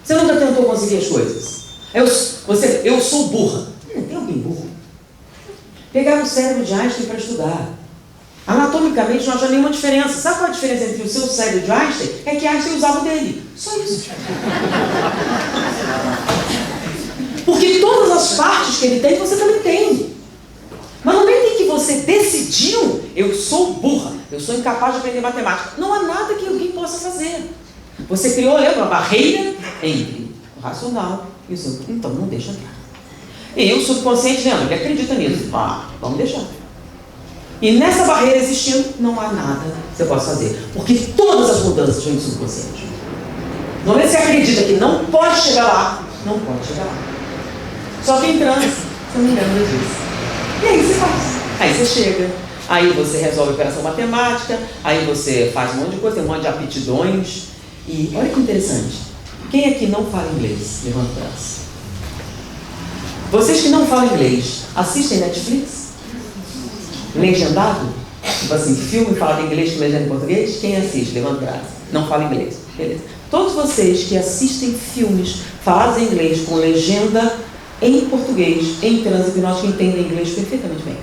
Você nunca tentou conseguir as coisas. Eu sou burra. Tem alguém burro? Pegaram o cérebro de Einstein para estudar. Anatomicamente não achou nenhuma diferença. Sabe qual é a diferença entre o seu cérebro de Einstein? É que Einstein usava o dele. Só isso. Porque todas as partes que ele tem, você também tem. Mas não tem que você decidiu, eu sou burra, eu sou incapaz de aprender matemática. Não há nada que alguém possa fazer. Você criou, lembra, uma barreira entre o racional e o seu. Então não deixa entrar. E o subconsciente, lembra, ele acredita nisso. Vamos deixar. E nessa barreira existindo, não há nada que você possa fazer. Porque todas as mudanças vêm do subconsciente. No momento que você acredita que não pode chegar lá, não pode chegar lá. Só que em transe, você não lembra disso. E aí você faz. Aí você chega, aí você resolve a operação matemática, aí você faz um monte de coisa, tem um monte de aptidões. E olha que interessante. Quem aqui não fala inglês? Levanta o braço. Vocês que não falam inglês, assistem Netflix? Legendado? Tipo assim, filme falado em inglês com legenda em português? Quem assiste? Levanta o braço. Não fala inglês. Beleza. Todos vocês que assistem filmes falados em inglês com legenda em português, em trânsito, nós que entendem inglês perfeitamente bem.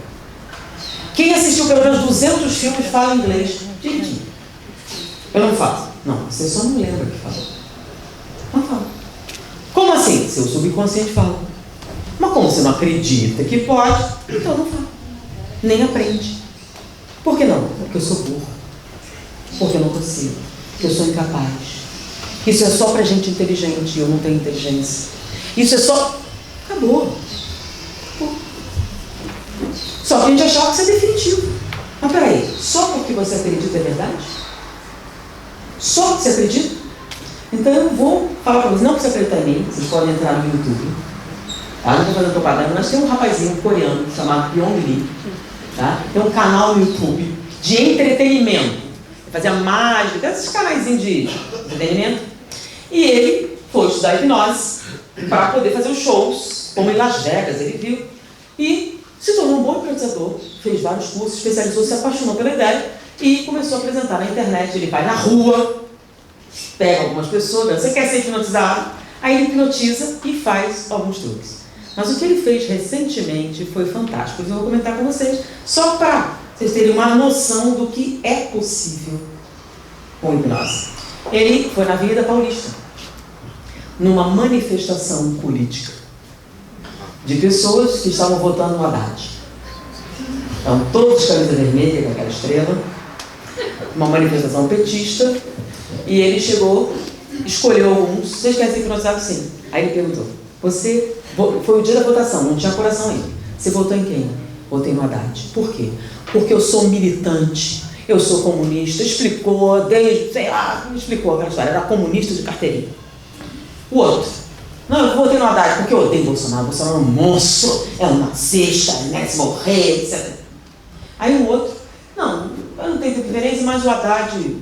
Quem assistiu pelo menos 200 filmes fala inglês direitinho. Eu não falo. Não, você só não lembra que falou. Não fala. Como assim? Seu subconsciente fala. Mas como você não acredita que pode, então não fala. Nem aprende. Por que não? Porque eu sou burro. Porque eu não consigo. Porque eu sou incapaz. Isso é só pra gente inteligente e eu não tenho inteligência. Isso é só... Acabou. Só que a gente achava que isso é definitivo. Mas peraí, só porque você acredita é verdade? Só porque você acredita? Então eu vou falar para vocês, não precisa acreditar em mim, vocês podem entrar no YouTube. Tá? Não estou fazendo propaganda, mas tem um rapazinho coreano chamado Pyong Lee. Tá? Tem um canal no YouTube de entretenimento. Ele fazia mágica, esses canaizinhos de entretenimento. E ele foi estudar hipnose para poder fazer os shows, como em Las Vegas, ele viu. E se tornou um bom hipnotizador, fez vários cursos, especializou, se apaixonou pela ideia e começou a apresentar na internet. Ele vai na rua, pega algumas pessoas, você quer ser hipnotizado? Aí ele hipnotiza e faz alguns truques. Mas o que ele fez recentemente foi fantástico. Eu vou comentar com vocês, só para vocês terem uma noção do que é possível com hipnose. Ele foi na Avenida Paulista, numa manifestação política de pessoas que estavam votando no Haddad. Então, todos de camisa vermelha, com aquela estrela, uma manifestação petista, e ele chegou, escolheu alguns. Vocês querem ser hipnotizados? Sim. Aí ele perguntou, foi o dia da votação, não tinha coração ainda. Você votou em quem? Votei no Haddad. Por quê? Porque eu sou militante, eu sou comunista. Explicou, desde, sei lá, me explicou aquela história, era comunista de carteirinha. O outro, não, eu votei no Haddad porque eu odeio Bolsonaro. Bolsonaro é um monstro, é um nazista, merece morrer, etc. Aí o outro, não, eu não tenho preferência, mas o Haddad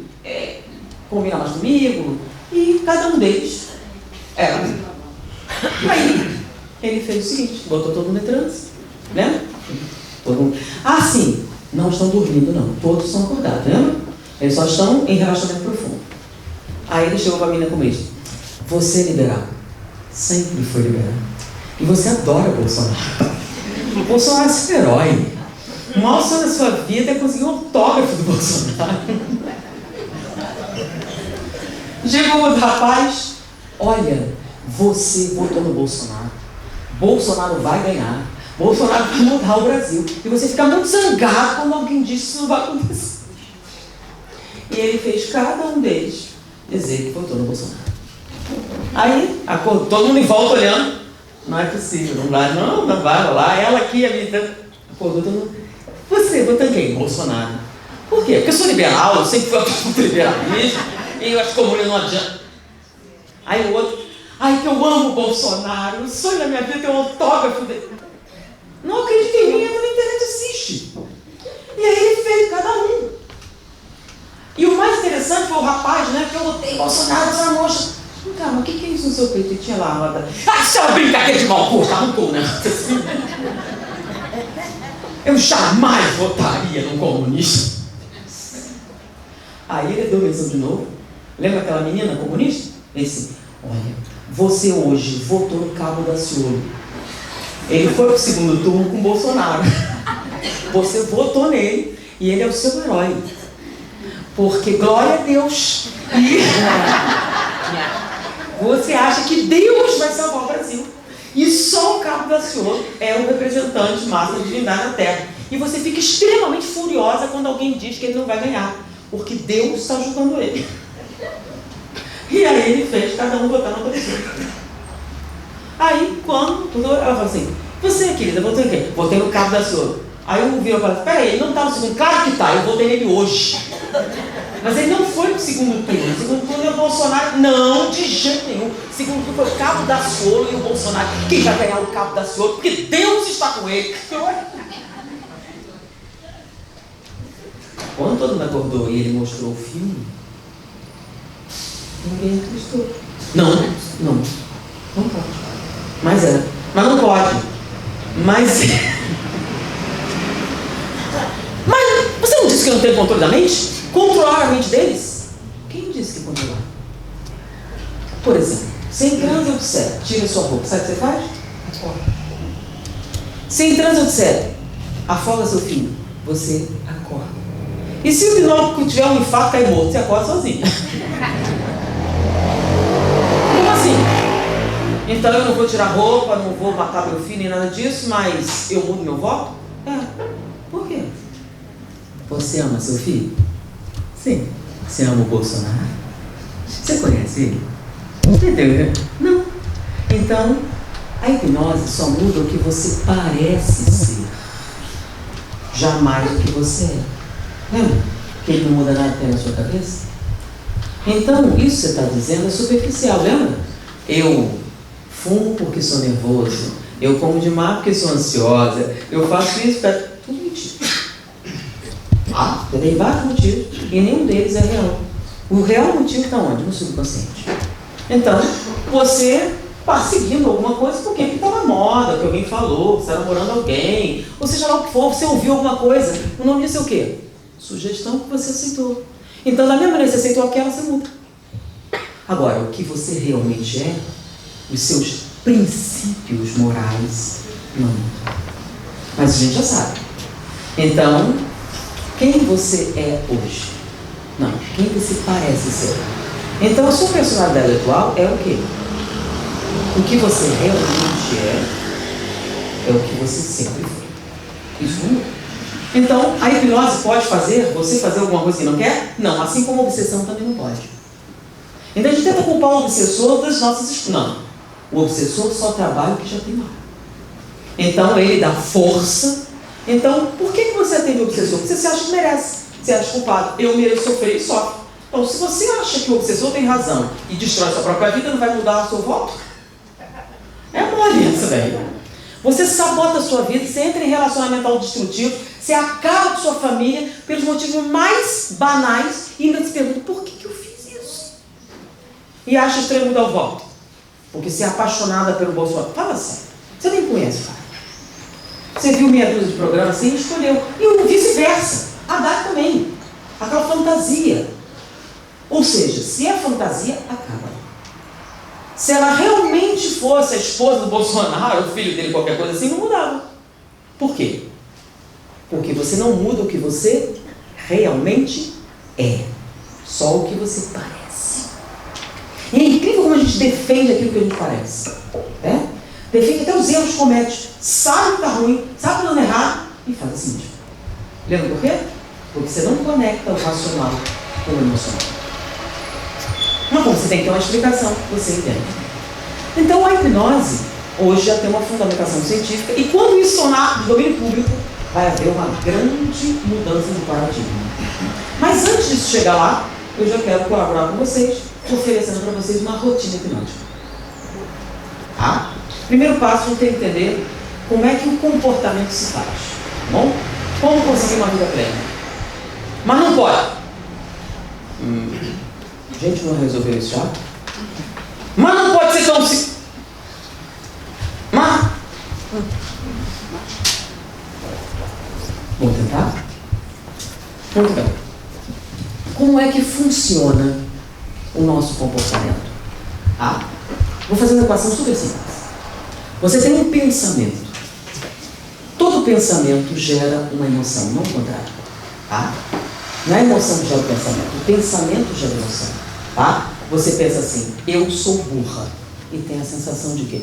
combina mais comigo. E cada um deles era. Aí ele fez o seguinte, botou todo mundo em transe, lembra? Todo mundo. Ah, sim, não estão dormindo não, todos estão acordados, lembra? Eles só estão em relaxamento profundo. Aí ele chegou para a menina como isso. Você é liberal, sempre foi liberal. E você adora Bolsonaro. O Bolsonaro é seu herói. O maior sonho da sua vida é conseguir um autógrafo do Bolsonaro. Chegou o rapaz, olha, você votou no Bolsonaro. Bolsonaro vai ganhar. Bolsonaro vai mudar o Brasil. E você fica muito zangado quando alguém diz que isso não vai acontecer. E ele fez cada um deles dizer que votou no Bolsonaro. Aí, todo mundo em volta olhando. Não é possível, não vai rolar. Ela aqui, a militante, acordou todo mundo. Você votou em quem? Bolsonaro. Por quê? Porque eu sou liberal, eu sempre fui a favor do liberalismo. E eu acho que comunismo não adianta. Aí o outro, Ai, que eu amo o Bolsonaro, o sonho da minha vida é ter um autógrafo dele. Não acredita em mim, entra na internet e assiste. E aí ele fez cada um. E o mais interessante foi o rapaz, né? Que eu botei Bolsonaro, essa moça. Calma, o que é isso no seu peito? E tinha lá uma... Ah, isso é uma brincadeira de mau gosto, arrancou, né? Eu jamais votaria num comunista. Aí ele deu menção de novo. Lembra aquela menina comunista? Ele disse, olha, você hoje votou no Cabo Daciolo. Ele foi pro segundo turno com o Bolsonaro. Você votou nele e ele é o seu herói. Porque, glória a Deus, você acha que Deus vai salvar o Brasil. E só o Cabo Daciolo é o representante máximo da divindade na Terra. E você fica extremamente furiosa quando alguém diz que ele não vai ganhar. Porque Deus está ajudando ele. E aí ele fez cada um votar na outra pessoa. Aí, quando ela falou assim, você, querida, votou em quem? Votei no Cabo Daciolo. Aí eu vi e falei, peraí, ele não está no segundo? Claro que está, eu votei nele hoje. Mas ele não foi pro segundo turno. O segundo turno é o Bolsonaro. Não, de jeito nenhum. O segundo turno foi o Cabo Daciolo e o Bolsonaro. Quem vai ganhar o Cabo Daciolo? Porque Deus está com ele. Quando todo mundo acordou e ele mostrou o filme, ninguém acreditou. Não pode. Mas não pode. Mas você não disse que não tem controle da mente? Controlar a mente deles? Quem disse que controlar? Por exemplo, você em transe eu disser, tira sua roupa, sabe o que você faz? Acorda. Se em transe eu disser, afoga seu filho, você acorda. E se o Pinóquio tiver um infarto e cair morto, você acorda sozinho. Como assim? Então eu não vou tirar roupa, não vou matar meu filho nem nada disso, mas eu mudo meu voto? Por quê? Você ama seu filho? Sim. Você ama o Bolsonaro? Você conhece ele? Entendeu? Não. Então, a hipnose só muda o que você parece ser, jamais o que você é. Lembra? Que ele não muda nada que tem na sua cabeça? Então, isso que você está dizendo é superficial, lembra? Eu fumo porque sou nervoso, eu como demais porque sou ansiosa, eu faço isso para... Tudo mentira. Tem vários motivos e nenhum deles é real. O real motivo está onde? No subconsciente. Então, você está seguindo alguma coisa porque está na moda, que alguém falou, que você está namorando alguém, ou seja lá o que for, você ouviu alguma coisa. O nome disso é o quê? Sugestão que você aceitou. Então, da mesma maneira que você aceitou aquela, você muda. Agora, o que você realmente é, os seus princípios morais, não. Mas a gente já sabe. Então, quem você é hoje? Não, quem você parece ser. Então, a sua personalidade atual é o quê? O que você realmente é o que você sempre foi. Isso não muda. Então, a hipnose pode fazer você fazer alguma coisa que não quer? Não, assim como a obsessão também não pode. Então, a gente tenta culpar o obsessor das nossas... Não, o obsessor só trabalha o que já tem lá. Então, ele dá força. Então, por que você atende o obsessor? Porque você se acha que merece, você acha culpado. Eu mereço sofrer e sofre. Então, se você acha que o obsessor tem razão e destrói sua própria vida, não vai mudar o seu voto? É mole essa, velho. Você sabota a sua vida, você entra em relacionamento autodestrutivo, você acaba com sua família pelos motivos mais banais e ainda se pergunta, por que eu fiz isso? E acha estranho mudar o voto. Porque você é apaixonada pelo Bolsonaro. Fala sério, você nem conhece o cara. Você viu meia dúzia de programas assim e escolheu. E o vice-versa. A Haddad também. Aquela fantasia. Ou seja, se é fantasia, acaba. Se ela realmente fosse a esposa do Bolsonaro, o filho dele, qualquer coisa assim, não mudava. Por quê? Porque você não muda o que você realmente é. Só o que você parece. E é incrível como a gente defende aquilo que a gente parece. Né? Defende até os erros que comete. Sabe que está ruim, sabe que está dando errado e faz assim mesmo. Lembra por quê? Porque você não conecta o racional com o emocional. Mas como você tem que ter uma explicação, você entende. Então a hipnose hoje já tem uma fundamentação científica e quando isso tornar de domínio público, vai haver uma grande mudança de paradigma. Mas antes disso chegar lá, eu já quero colaborar com vocês, oferecendo para vocês uma rotina hipnótica. Tá? Primeiro passo, a gente tem que entender como é que o comportamento se faz. Tá bom? Como conseguir uma vida plena? Mas não pode. Gente, não resolveu isso já? Mas não pode ser tão simples. Mas... Vamos tentar? Muito bem. Como é que funciona o nosso comportamento? Vou fazer uma equação super simples. Você tem um pensamento. Todo pensamento gera uma emoção, não o contrário. Não é a emoção que gera o pensamento. O pensamento gera emoção. Você pensa assim, eu sou burra. E tem a sensação de quê?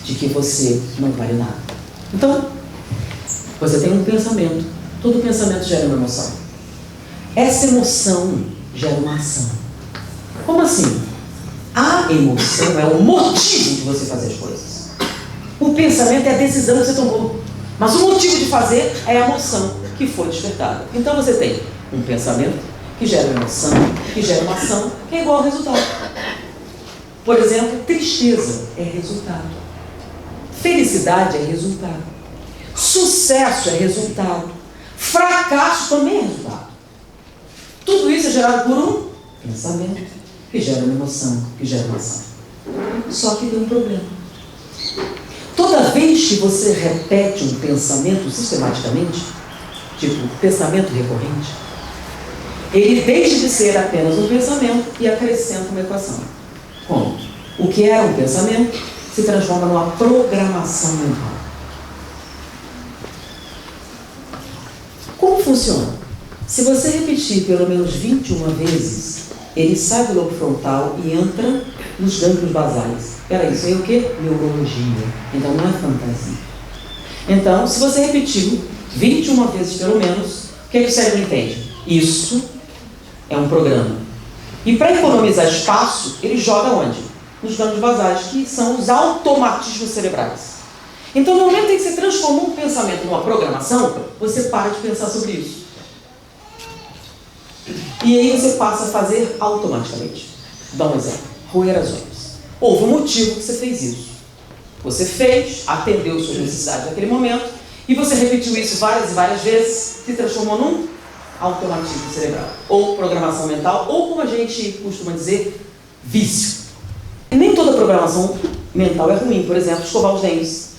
De que você não vale nada. Então, você tem um pensamento. Todo pensamento gera uma emoção. Essa emoção gera uma ação. Como assim? A emoção é o motivo de você fazer as coisas. O pensamento é a decisão que você tomou. Mas o motivo de fazer é a emoção que foi despertada. Então você tem um pensamento que gera uma emoção, que gera uma ação, que é igual ao resultado. Por exemplo, tristeza é resultado. Felicidade é resultado. Sucesso é resultado. Fracasso também é resultado. Tudo isso é gerado por um pensamento que gera uma emoção, que gera uma ação. Só que tem um problema. Toda vez que você repete um pensamento sistematicamente, tipo pensamento recorrente, ele deixa de ser apenas um pensamento e acrescenta uma equação. Como? O que era um pensamento se transforma numa programação mental. Como funciona? Se você repetir pelo menos 21 vezes, ele sai do lobo frontal e entra nos gânglios basais. Peraí, isso aí é o quê? Neurologia. Então não é fantasia. Então, se você repetiu 21 vezes pelo menos, o que é que o cérebro entende? Isso é um programa. E para economizar espaço, ele joga onde? Nos gânglios basais, que são os automatismos cerebrais. Então, no momento em que você transformou um pensamento numa programação, você para de pensar sobre isso. E aí você passa a fazer automaticamente. Dá um exemplo. Roer as unhas. Houve um motivo que você fez isso. Você fez, atendeu suas necessidades naquele momento, e você repetiu isso várias e várias vezes, se transformou num automatismo cerebral. Ou programação mental, ou como a gente costuma dizer, vício. E nem toda programação mental é ruim. Por exemplo, escovar os dentes.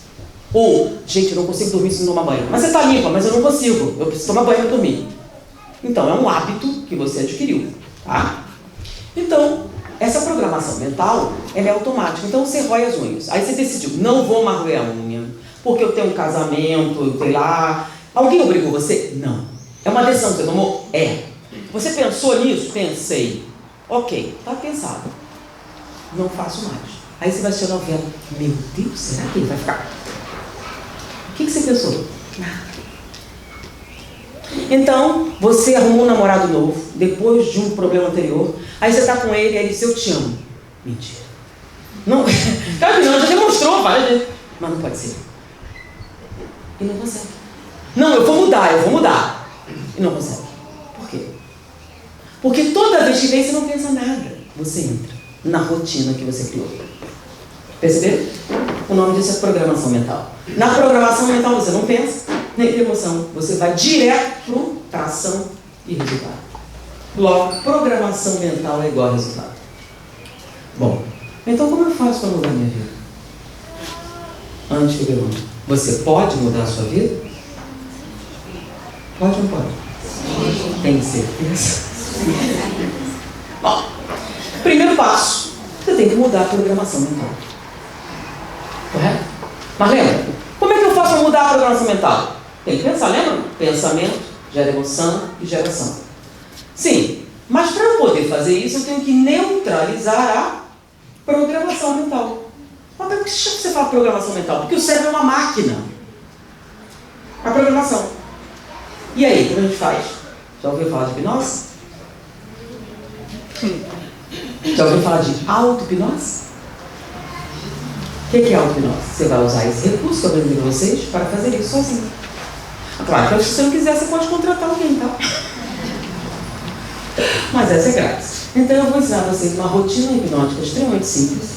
Ou, gente, eu não consigo dormir se não tomar banho. Mas você está limpa, mas eu não consigo. Eu preciso tomar banho para dormir. Então, é um hábito que você adquiriu. Tá? Então, essa programação mental, ela é automática. Então, você rói as unhas. Aí você decidiu, não vou mais roer a unha, porque eu tenho um casamento, eu sei lá. Alguém obrigou você? Não. É uma decisão que você tomou? É. Você pensou nisso? Pensei. Ok, está pensado. Não faço mais. Aí você vai assistir a novela. Meu Deus, será que ele vai ficar? O que você pensou? Nada. Então, você arrumou um namorado novo, depois de um problema anterior, aí você está com ele e ele diz, eu te amo. Mentira. Não, claro que não, já demonstrou várias vezes. Mas não pode ser. E não consegue. Não, eu vou mudar. E não consegue. Por quê? Porque toda vez que vem você não pensa nada. Você entra na rotina que você criou. Perceberam? O nome disso é programação mental. Na programação mental você não pensa, nem tem emoção. Você vai direto para ação e resultado. Logo, programação mental é igual a resultado. Bom, então como eu faço para mudar a minha vida? Antes que eu pergunte, você pode mudar a sua vida? Pode ou não pode? Sim. Tem certeza? Bom, primeiro passo, você tem que mudar a programação mental. Correto? Mas lembra, como é que eu faço para mudar a programação mental? Tem que pensar, lembra? Pensamento gera emoção e geração. Sim, mas para eu poder fazer isso, eu tenho que neutralizar a programação mental. Mas por que você fala programação mental? Porque o cérebro é uma máquina. A programação. E aí, como a gente faz? Já ouviu falar de hipnose? Já ouviu falar de auto-hipnose? O que é auto-hipnose? Você vai usar esse recurso que eu aprendi para vocês para fazer isso sozinho. Claro que se você não quiser, você pode contratar alguém, tá? Mas essa é grátis. Então eu vou ensinar a vocês uma rotina hipnótica extremamente simples,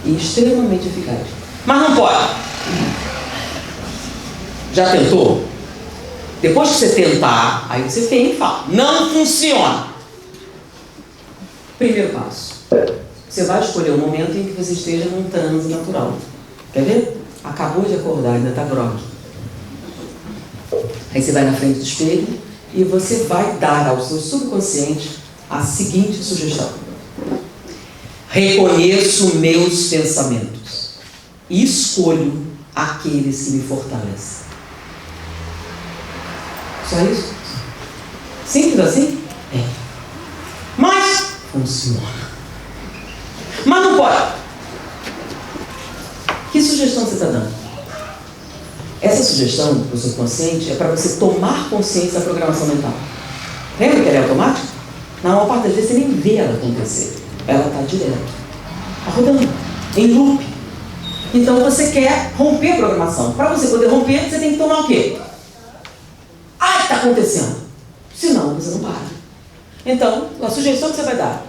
e extremamente eficaz. Mas não pode. Já tentou? Depois que você tentar, aí você vem e fala, não funciona. Primeiro passo. Você vai escolher o momento em que você esteja num transe natural. Quer ver? Acabou de acordar, ainda está grogue. Aí você vai na frente do espelho e você vai dar ao seu subconsciente a seguinte sugestão. Reconheço meus pensamentos e escolho aqueles que me fortalecem. Só isso? Simples assim? É. Mas funciona. Mas não pode. Que sugestão você está dando? Essa sugestão do subconsciente é para você tomar consciência da programação mental. Lembra que ela é automática? Na maior parte das vezes você nem vê ela acontecer. Ela está direto. Está rodando. Em loop. Então você quer romper a programação. Para você poder romper, você tem que tomar o quê? Ah, está acontecendo. Senão você não para. Então, a sugestão que você vai dar.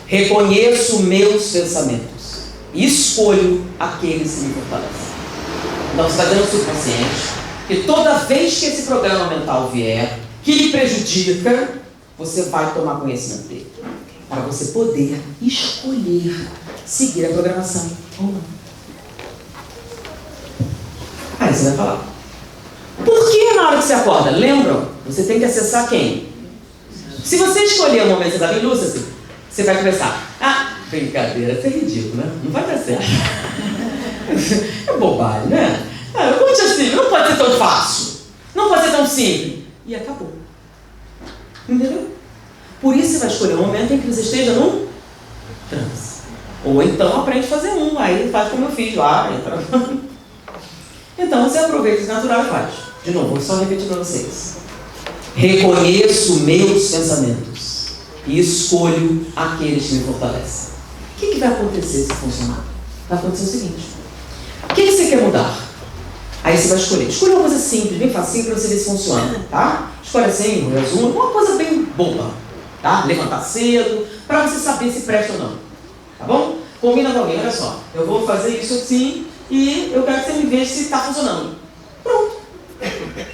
Reconheço meus pensamentos e escolho aqueles que me fortalecem. Então você está dando o subconsciente que toda vez que esse programa mental vier, que lhe prejudica, você vai tomar conhecimento dele. Para você poder escolher seguir a programação ou não. Aí você vai falar. Por que na hora que você acorda? Lembram? Você tem que acessar quem? Se você escolher o momento que você está bem lúcido, você vai começar. Ah, brincadeira, isso é ridículo, né? Não vai dar certo. É bobagem, né? Conte assim, não pode ser tão fácil. Não pode ser tão simples. E acabou. Entendeu? Por isso você vai escolher um momento em que você esteja num transe. Ou então aprende a fazer um. Aí faz como eu fiz lá. Então você aproveita esse natural e faz. De novo, vou só repetir para vocês. Reconheço meus pensamentos e escolho aqueles que me fortalecem. O que vai acontecer se funcionar? Vai acontecer o seguinte. O que você quer mudar? Aí você vai escolher. Escolha uma coisa simples, bem facinho, para você ver se funciona. Tá? Escolhe assim, um resumo, uma coisa bem boba. Tá? Levantar cedo, para você saber se presta ou não. Tá bom? Combina com alguém, olha só. Eu vou fazer isso assim e eu quero que você me veja se está funcionando. Pronto.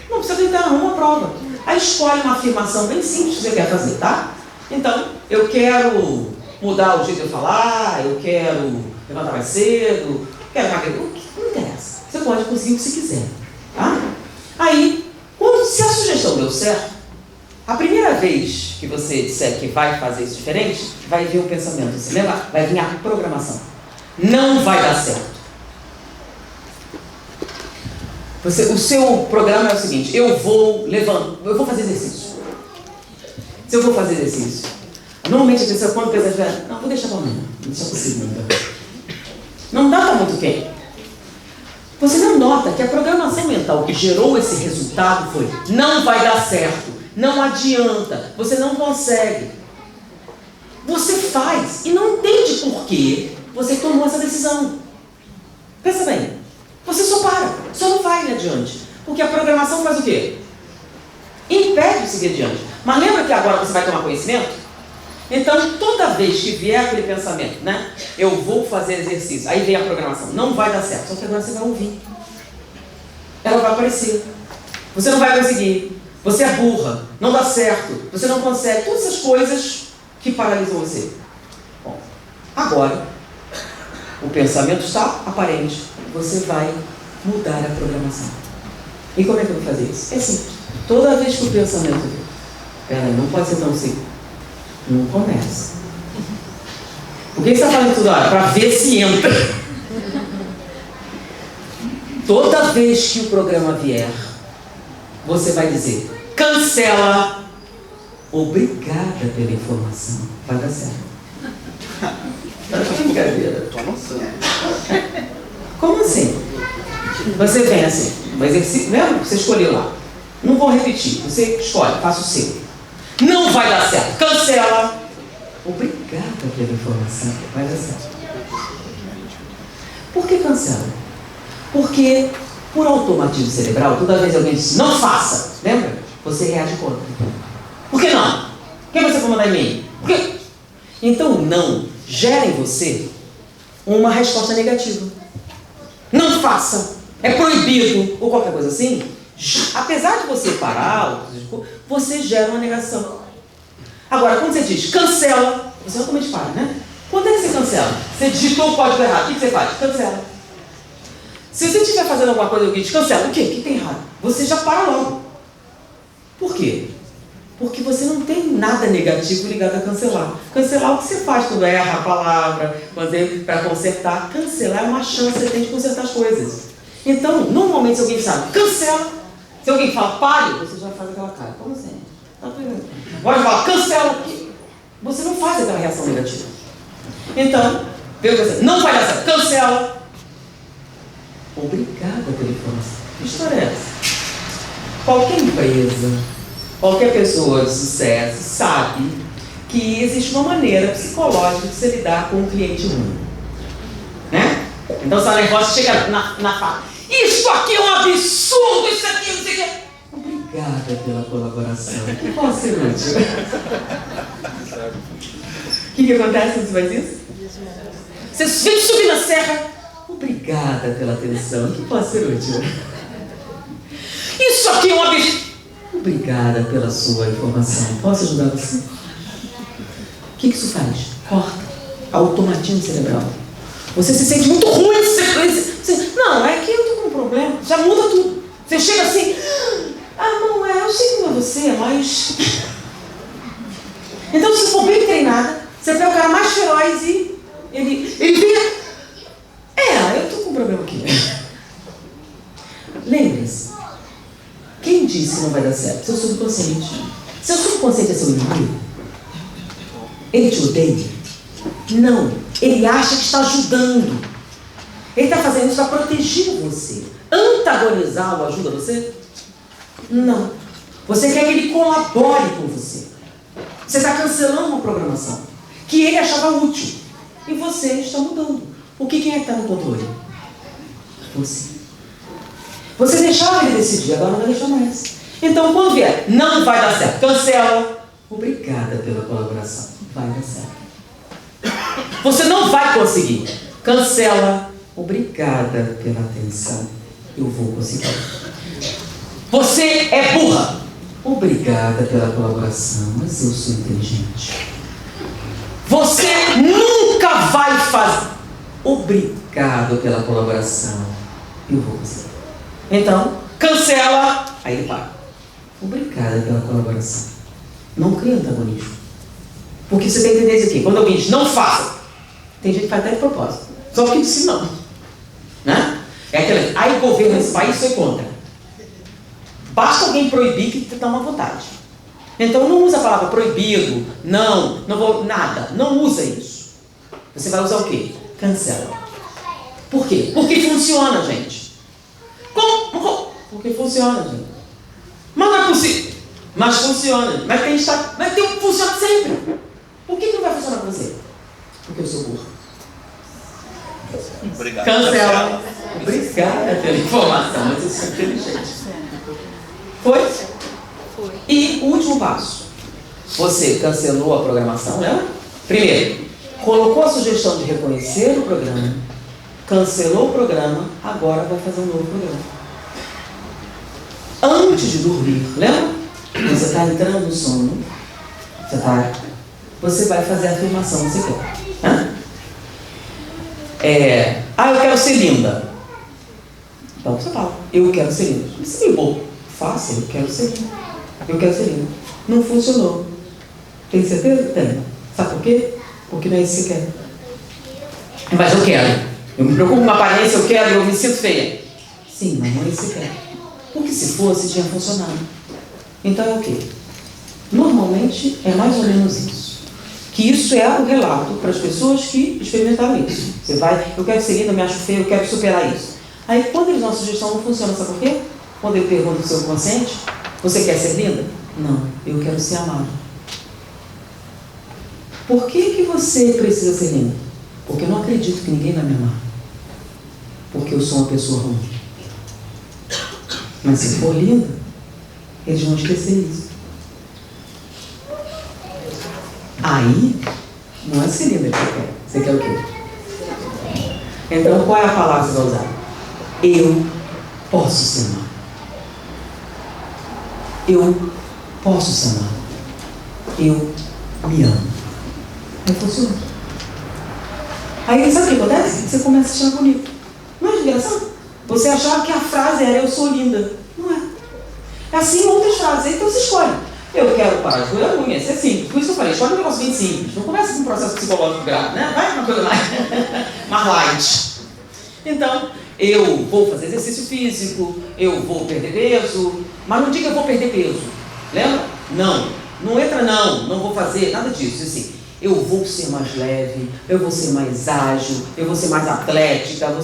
Não precisa tentar uma prova. Aí escolhe uma afirmação bem simples que você quer fazer, tá? Então, eu quero mudar o jeito de eu falar, eu quero levantar mais cedo, quero emagrecer, o que não interessa. Você pode conseguir o que você quiser, tá? Aí, se a sugestão deu certo, a primeira vez que você disser que vai fazer isso diferente, vai vir o pensamento, você lembra? Vai vir a programação. Não vai dar certo. O seu programa é o seguinte, eu vou fazer exercício. Se eu vou fazer exercício, normalmente a pessoa quando pensa, não, vou deixar para amanhã, não deixa para segunda. Não dá para muito quem. Você não nota que a programação mental que gerou esse resultado foi, não vai dar certo, não adianta, você não consegue. Você faz e não entende por que você tomou essa decisão. Pensa bem. Você só para, só não vai adiante. Porque a programação faz o quê? Impede de seguir adiante. Mas lembra que agora você vai tomar conhecimento? Então, toda vez que vier aquele pensamento, né? Eu vou fazer exercício. Aí vem a programação. Não vai dar certo. Só que agora você vai ouvir. Ela vai aparecer. Você não vai conseguir. Você é burra. Não dá certo. Você não consegue. Todas essas coisas que paralisam você. Bom, agora, o pensamento está aparente. Você vai mudar a programação. E como é que eu vou fazer isso? É simples. Toda vez que o pensamento vem, peraí, não pode ser tão simples. Não começa. Por que você está fazendo tudo agora? Para ver se entra. Toda vez que o programa vier, você vai dizer, cancela. Obrigada pela informação. Vai dar certo. Brincadeira. Como assim? Você vem assim, mas lembra? Você escolheu lá. Não vou repetir, você escolhe, faça o seu. Não vai dar certo, cancela. Obrigada pela informação, vai dar certo. Por que cancela? Porque, por automatismo cerebral, toda vez que alguém diz, não faça, lembra? Você reage contra. Por que não? Por que você vai mandar em mim? Por quê? Então o não gera em você uma resposta negativa. Não faça, é proibido, ou qualquer coisa assim, apesar de você parar, você gera uma negação. Agora, quando você diz cancela, você realmente para, né? Quando é que você cancela? Você digitou o código errado, o que você faz? Cancela. Se você estiver fazendo alguma coisa e alguém diz cancela, o quê? O que tem errado? Você já para logo. Por quê? Porque você não tem nada negativo ligado a cancelar. Cancelar é o que você faz quando erra a palavra, para consertar. Cancelar é uma chance que você tem de consertar as coisas. Então, normalmente, se alguém sabe, cancela. Se alguém fala pare, você já faz aquela cara. Como assim? Tá pegando. Pode falar cancela. Você não faz aquela reação negativa. Então, veja assim, não vai dar certo. Cancela. Obrigada pela informação. Que história é essa? Qualquer empresa, qualquer pessoa de sucesso sabe que existe uma maneira psicológica de se lidar com um cliente ruim. Né? Então, se a negócio chega na fala, isso aqui é um absurdo, isso aqui, não sei o quê. Obrigada pela colaboração. Que pode ser útil. O que acontece quando você faz isso? Você vem subir na serra. Obrigada pela atenção. Que pode ser útil. Isso aqui é um absurdo. Obrigada pela sua informação. Posso ajudar você? O que isso faz? Corta. Automatismo cerebral. Você se sente muito ruim. Não, é que eu estou com um problema. Já muda tudo. Você chega assim. Ah, não é. Eu sei que não é você, mas... Então, se for bem treinada, você pega o cara mais feroz e ele vem... eu estou com um problema aqui. Lembre-se. Quem disse que não vai dar certo? Seu subconsciente. Seu subconsciente é seu inimigo? Ele te odeia? Não. Ele acha que está ajudando. Ele está fazendo isso para proteger você. Antagonizá-lo ajuda você? Não. Você quer que ele colabore com você. Você está cancelando uma programação que ele achava útil. E você está mudando. Quem é que está no controle? Você. Você deixava ele decidir, agora não vai deixar mais. Então, quando vier, não vai dar certo, cancela. Obrigada pela colaboração. Vai dar certo. Você não vai conseguir. Cancela. Obrigada pela atenção. Eu vou conseguir. Você é burra. Obrigada pela colaboração, mas eu sou inteligente. Você nunca vai fazer. Obrigado pela colaboração. Eu vou conseguir. Então, cancela. Aí ele para. Obrigada pela colaboração. Não cria antagonismo. Porque você tem que entender isso aqui. Quando alguém diz não faça, tem gente que faz até de propósito. Só porque disse não. Né? É aquela. Aí o governo desse país foi contra. Basta alguém proibir que te dá uma vontade. Então não usa a palavra proibido, não vou, nada. Não usa isso. Você vai usar o quê? Cancela. Por quê? Porque funciona, gente. Como? Porque funciona, gente. Mas não é possível. Mas funciona. Mas funciona sempre. Por que não vai funcionar para você? Porque eu sou burro. Obrigado. Cancela. Obrigada pela informação, mas eu sou inteligente. Foi? E o último passo. Você cancelou a programação, né? Primeiro, colocou a sugestão de reconhecer o programa, cancelou o programa, agora vai fazer um novo programa. Antes de dormir, lembra? Você está entrando no sono, você vai fazer a afirmação que você quer. Eu quero ser linda. Então você fala, eu quero ser linda. Isso é meio bom. Faça, eu quero ser linda. Eu quero ser linda. Não funcionou. Tem certeza? Tem. Sabe por quê? Porque não é isso que você quer. Mas eu quero. Eu me preocupo com a aparência, eu quero, eu me sinto feia. Sim, mas não é isso que você quer. Porque se fosse, tinha funcionado. Então é o quê? Normalmente é mais ou menos isso. Que isso é o relato para as pessoas que experimentaram isso. Você vai, eu quero ser linda, eu me acho feia, eu quero superar isso. Aí quando eles dão a sugestão não funciona, sabe por quê? Quando eu pergunto para o seu consciente, você quer ser linda? Não, eu quero ser amada. Por que você precisa ser linda? Porque eu não acredito que ninguém vai me amar. Porque eu sou uma pessoa ruim. Mas se for linda, eles vão esquecer isso. Aí, não é ser linda que você quer. Você quer o quê? Então, qual é a palavra que você vai usar? Eu posso ser amado. Eu posso ser amado. Eu me amo. Aí funciona. Aí sabe o que acontece? Você começa a achar bonito. Não é engraçado? Você achava que a frase era eu sou linda. Não é. É assim outras frases. Então você escolhe. Eu quero parar de roer a unha. Isso é simples. Por isso que eu falei, escolhe um negócio bem simples. Não começa com um processo psicológico grave, né? Vai uma coisa mais light. Então, eu vou fazer exercício físico, eu vou perder peso, mas não diga eu vou perder peso. Lembra? Não entra não vou fazer nada disso. Assim, eu vou ser mais leve, eu vou ser mais ágil, eu vou ser mais atlética,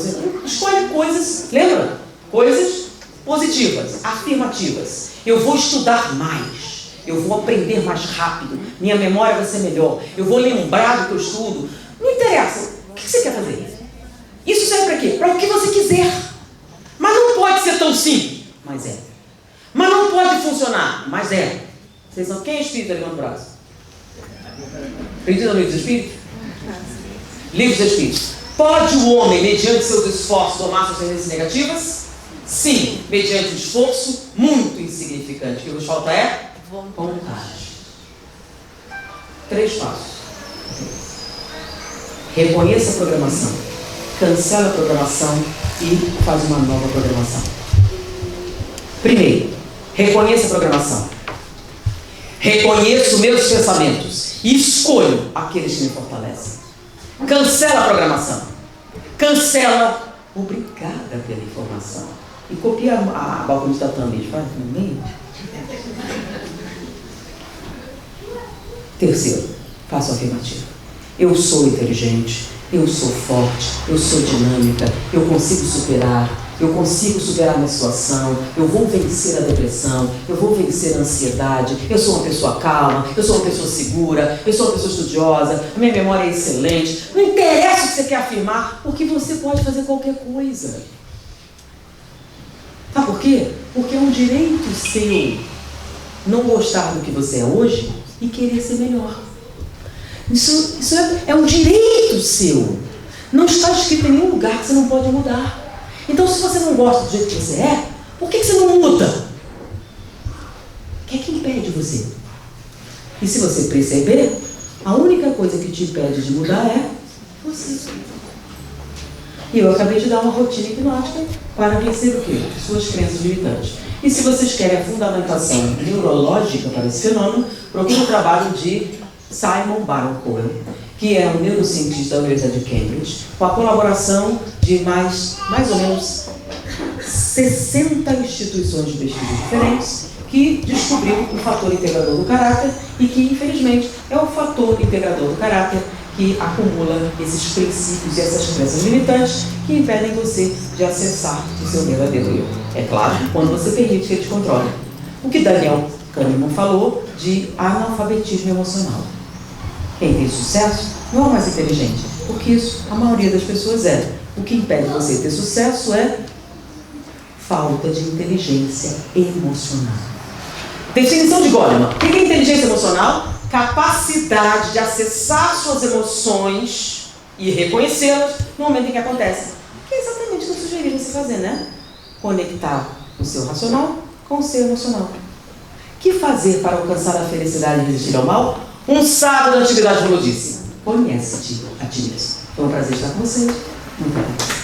escolhe coisas, lembra? Coisas positivas, afirmativas. Eu vou estudar mais, eu vou aprender mais rápido, minha memória vai ser melhor, eu vou lembrar do que eu estudo. Não interessa, o que você quer fazer? Isso serve para quê? Para o que você quiser. Mas não pode ser tão simples, mas é. Mas não pode funcionar, mas é. Vocês são quem é espírita? Levanta o braço. Acredita no livro dos espíritos? Livro dos espíritos. Pode o homem, mediante seus esforços, tomar suas tendências negativas? Sim, mediante um esforço muito insignificante. O que vos falta é vontade. 3 passos. Reconheça a programação, cancela a programação e faz uma nova programação. Primeiro, reconheça a programação. Reconheço meus pensamentos e escolho aqueles que me fortalecem. Cancela a programação. Cancela. Obrigada pela informação. E copia a balcão de tatame. Faz no meio. Terceiro, faça o afirmativo. Eu sou inteligente, eu sou forte, eu sou dinâmica, eu consigo superar minha situação, eu vou vencer a depressão, eu vou vencer a ansiedade, eu sou uma pessoa calma, eu sou uma pessoa segura, eu sou uma pessoa estudiosa, a minha memória é excelente. Não interessa o que você quer afirmar, porque você pode fazer qualquer coisa. Sabe por quê? Porque é um direito seu não gostar do que você é hoje e querer ser melhor. Isso é um direito seu. Não está escrito em nenhum lugar que você não pode mudar. Então, se você não gosta do jeito que você é, por que você não muda? O que é que impede você? E se você perceber, a única coisa que te impede de mudar é você. E eu acabei de dar uma rotina hipnótica para vencer o quê? Suas crenças limitantes. E se vocês querem a fundamentação neurológica para esse fenômeno, procure o trabalho de Simon Baron-Cohen, que é um neurocientista da Universidade de Cambridge, com a colaboração de mais ou menos 60 instituições de pesquisa diferentes, que descobriu o fator integrador do caráter e que, infelizmente, é o fator integrador do caráter que acumula esses princípios e essas crenças limitantes que impedem você de acessar o seu verdadeiro eu. É claro, quando você permite que ele te controle. O que Daniel Kahneman falou de analfabetismo emocional. Quem tem sucesso não é o mais inteligente, porque isso a maioria das pessoas é. O que impede você de ter sucesso é falta de inteligência emocional. Definição de Goleman. O que é inteligência emocional? Capacidade de acessar suas emoções e reconhecê-las no momento em que acontecem. Que é exatamente o que eu sugeri você fazer, né? Conectar o seu racional com o seu emocional. O que fazer para alcançar a felicidade e resistir ao mal? Um sábado da antiguidade, como eu disse. Conhece-te a ti mesmo. Foi um prazer estar com vocês. Muito obrigada.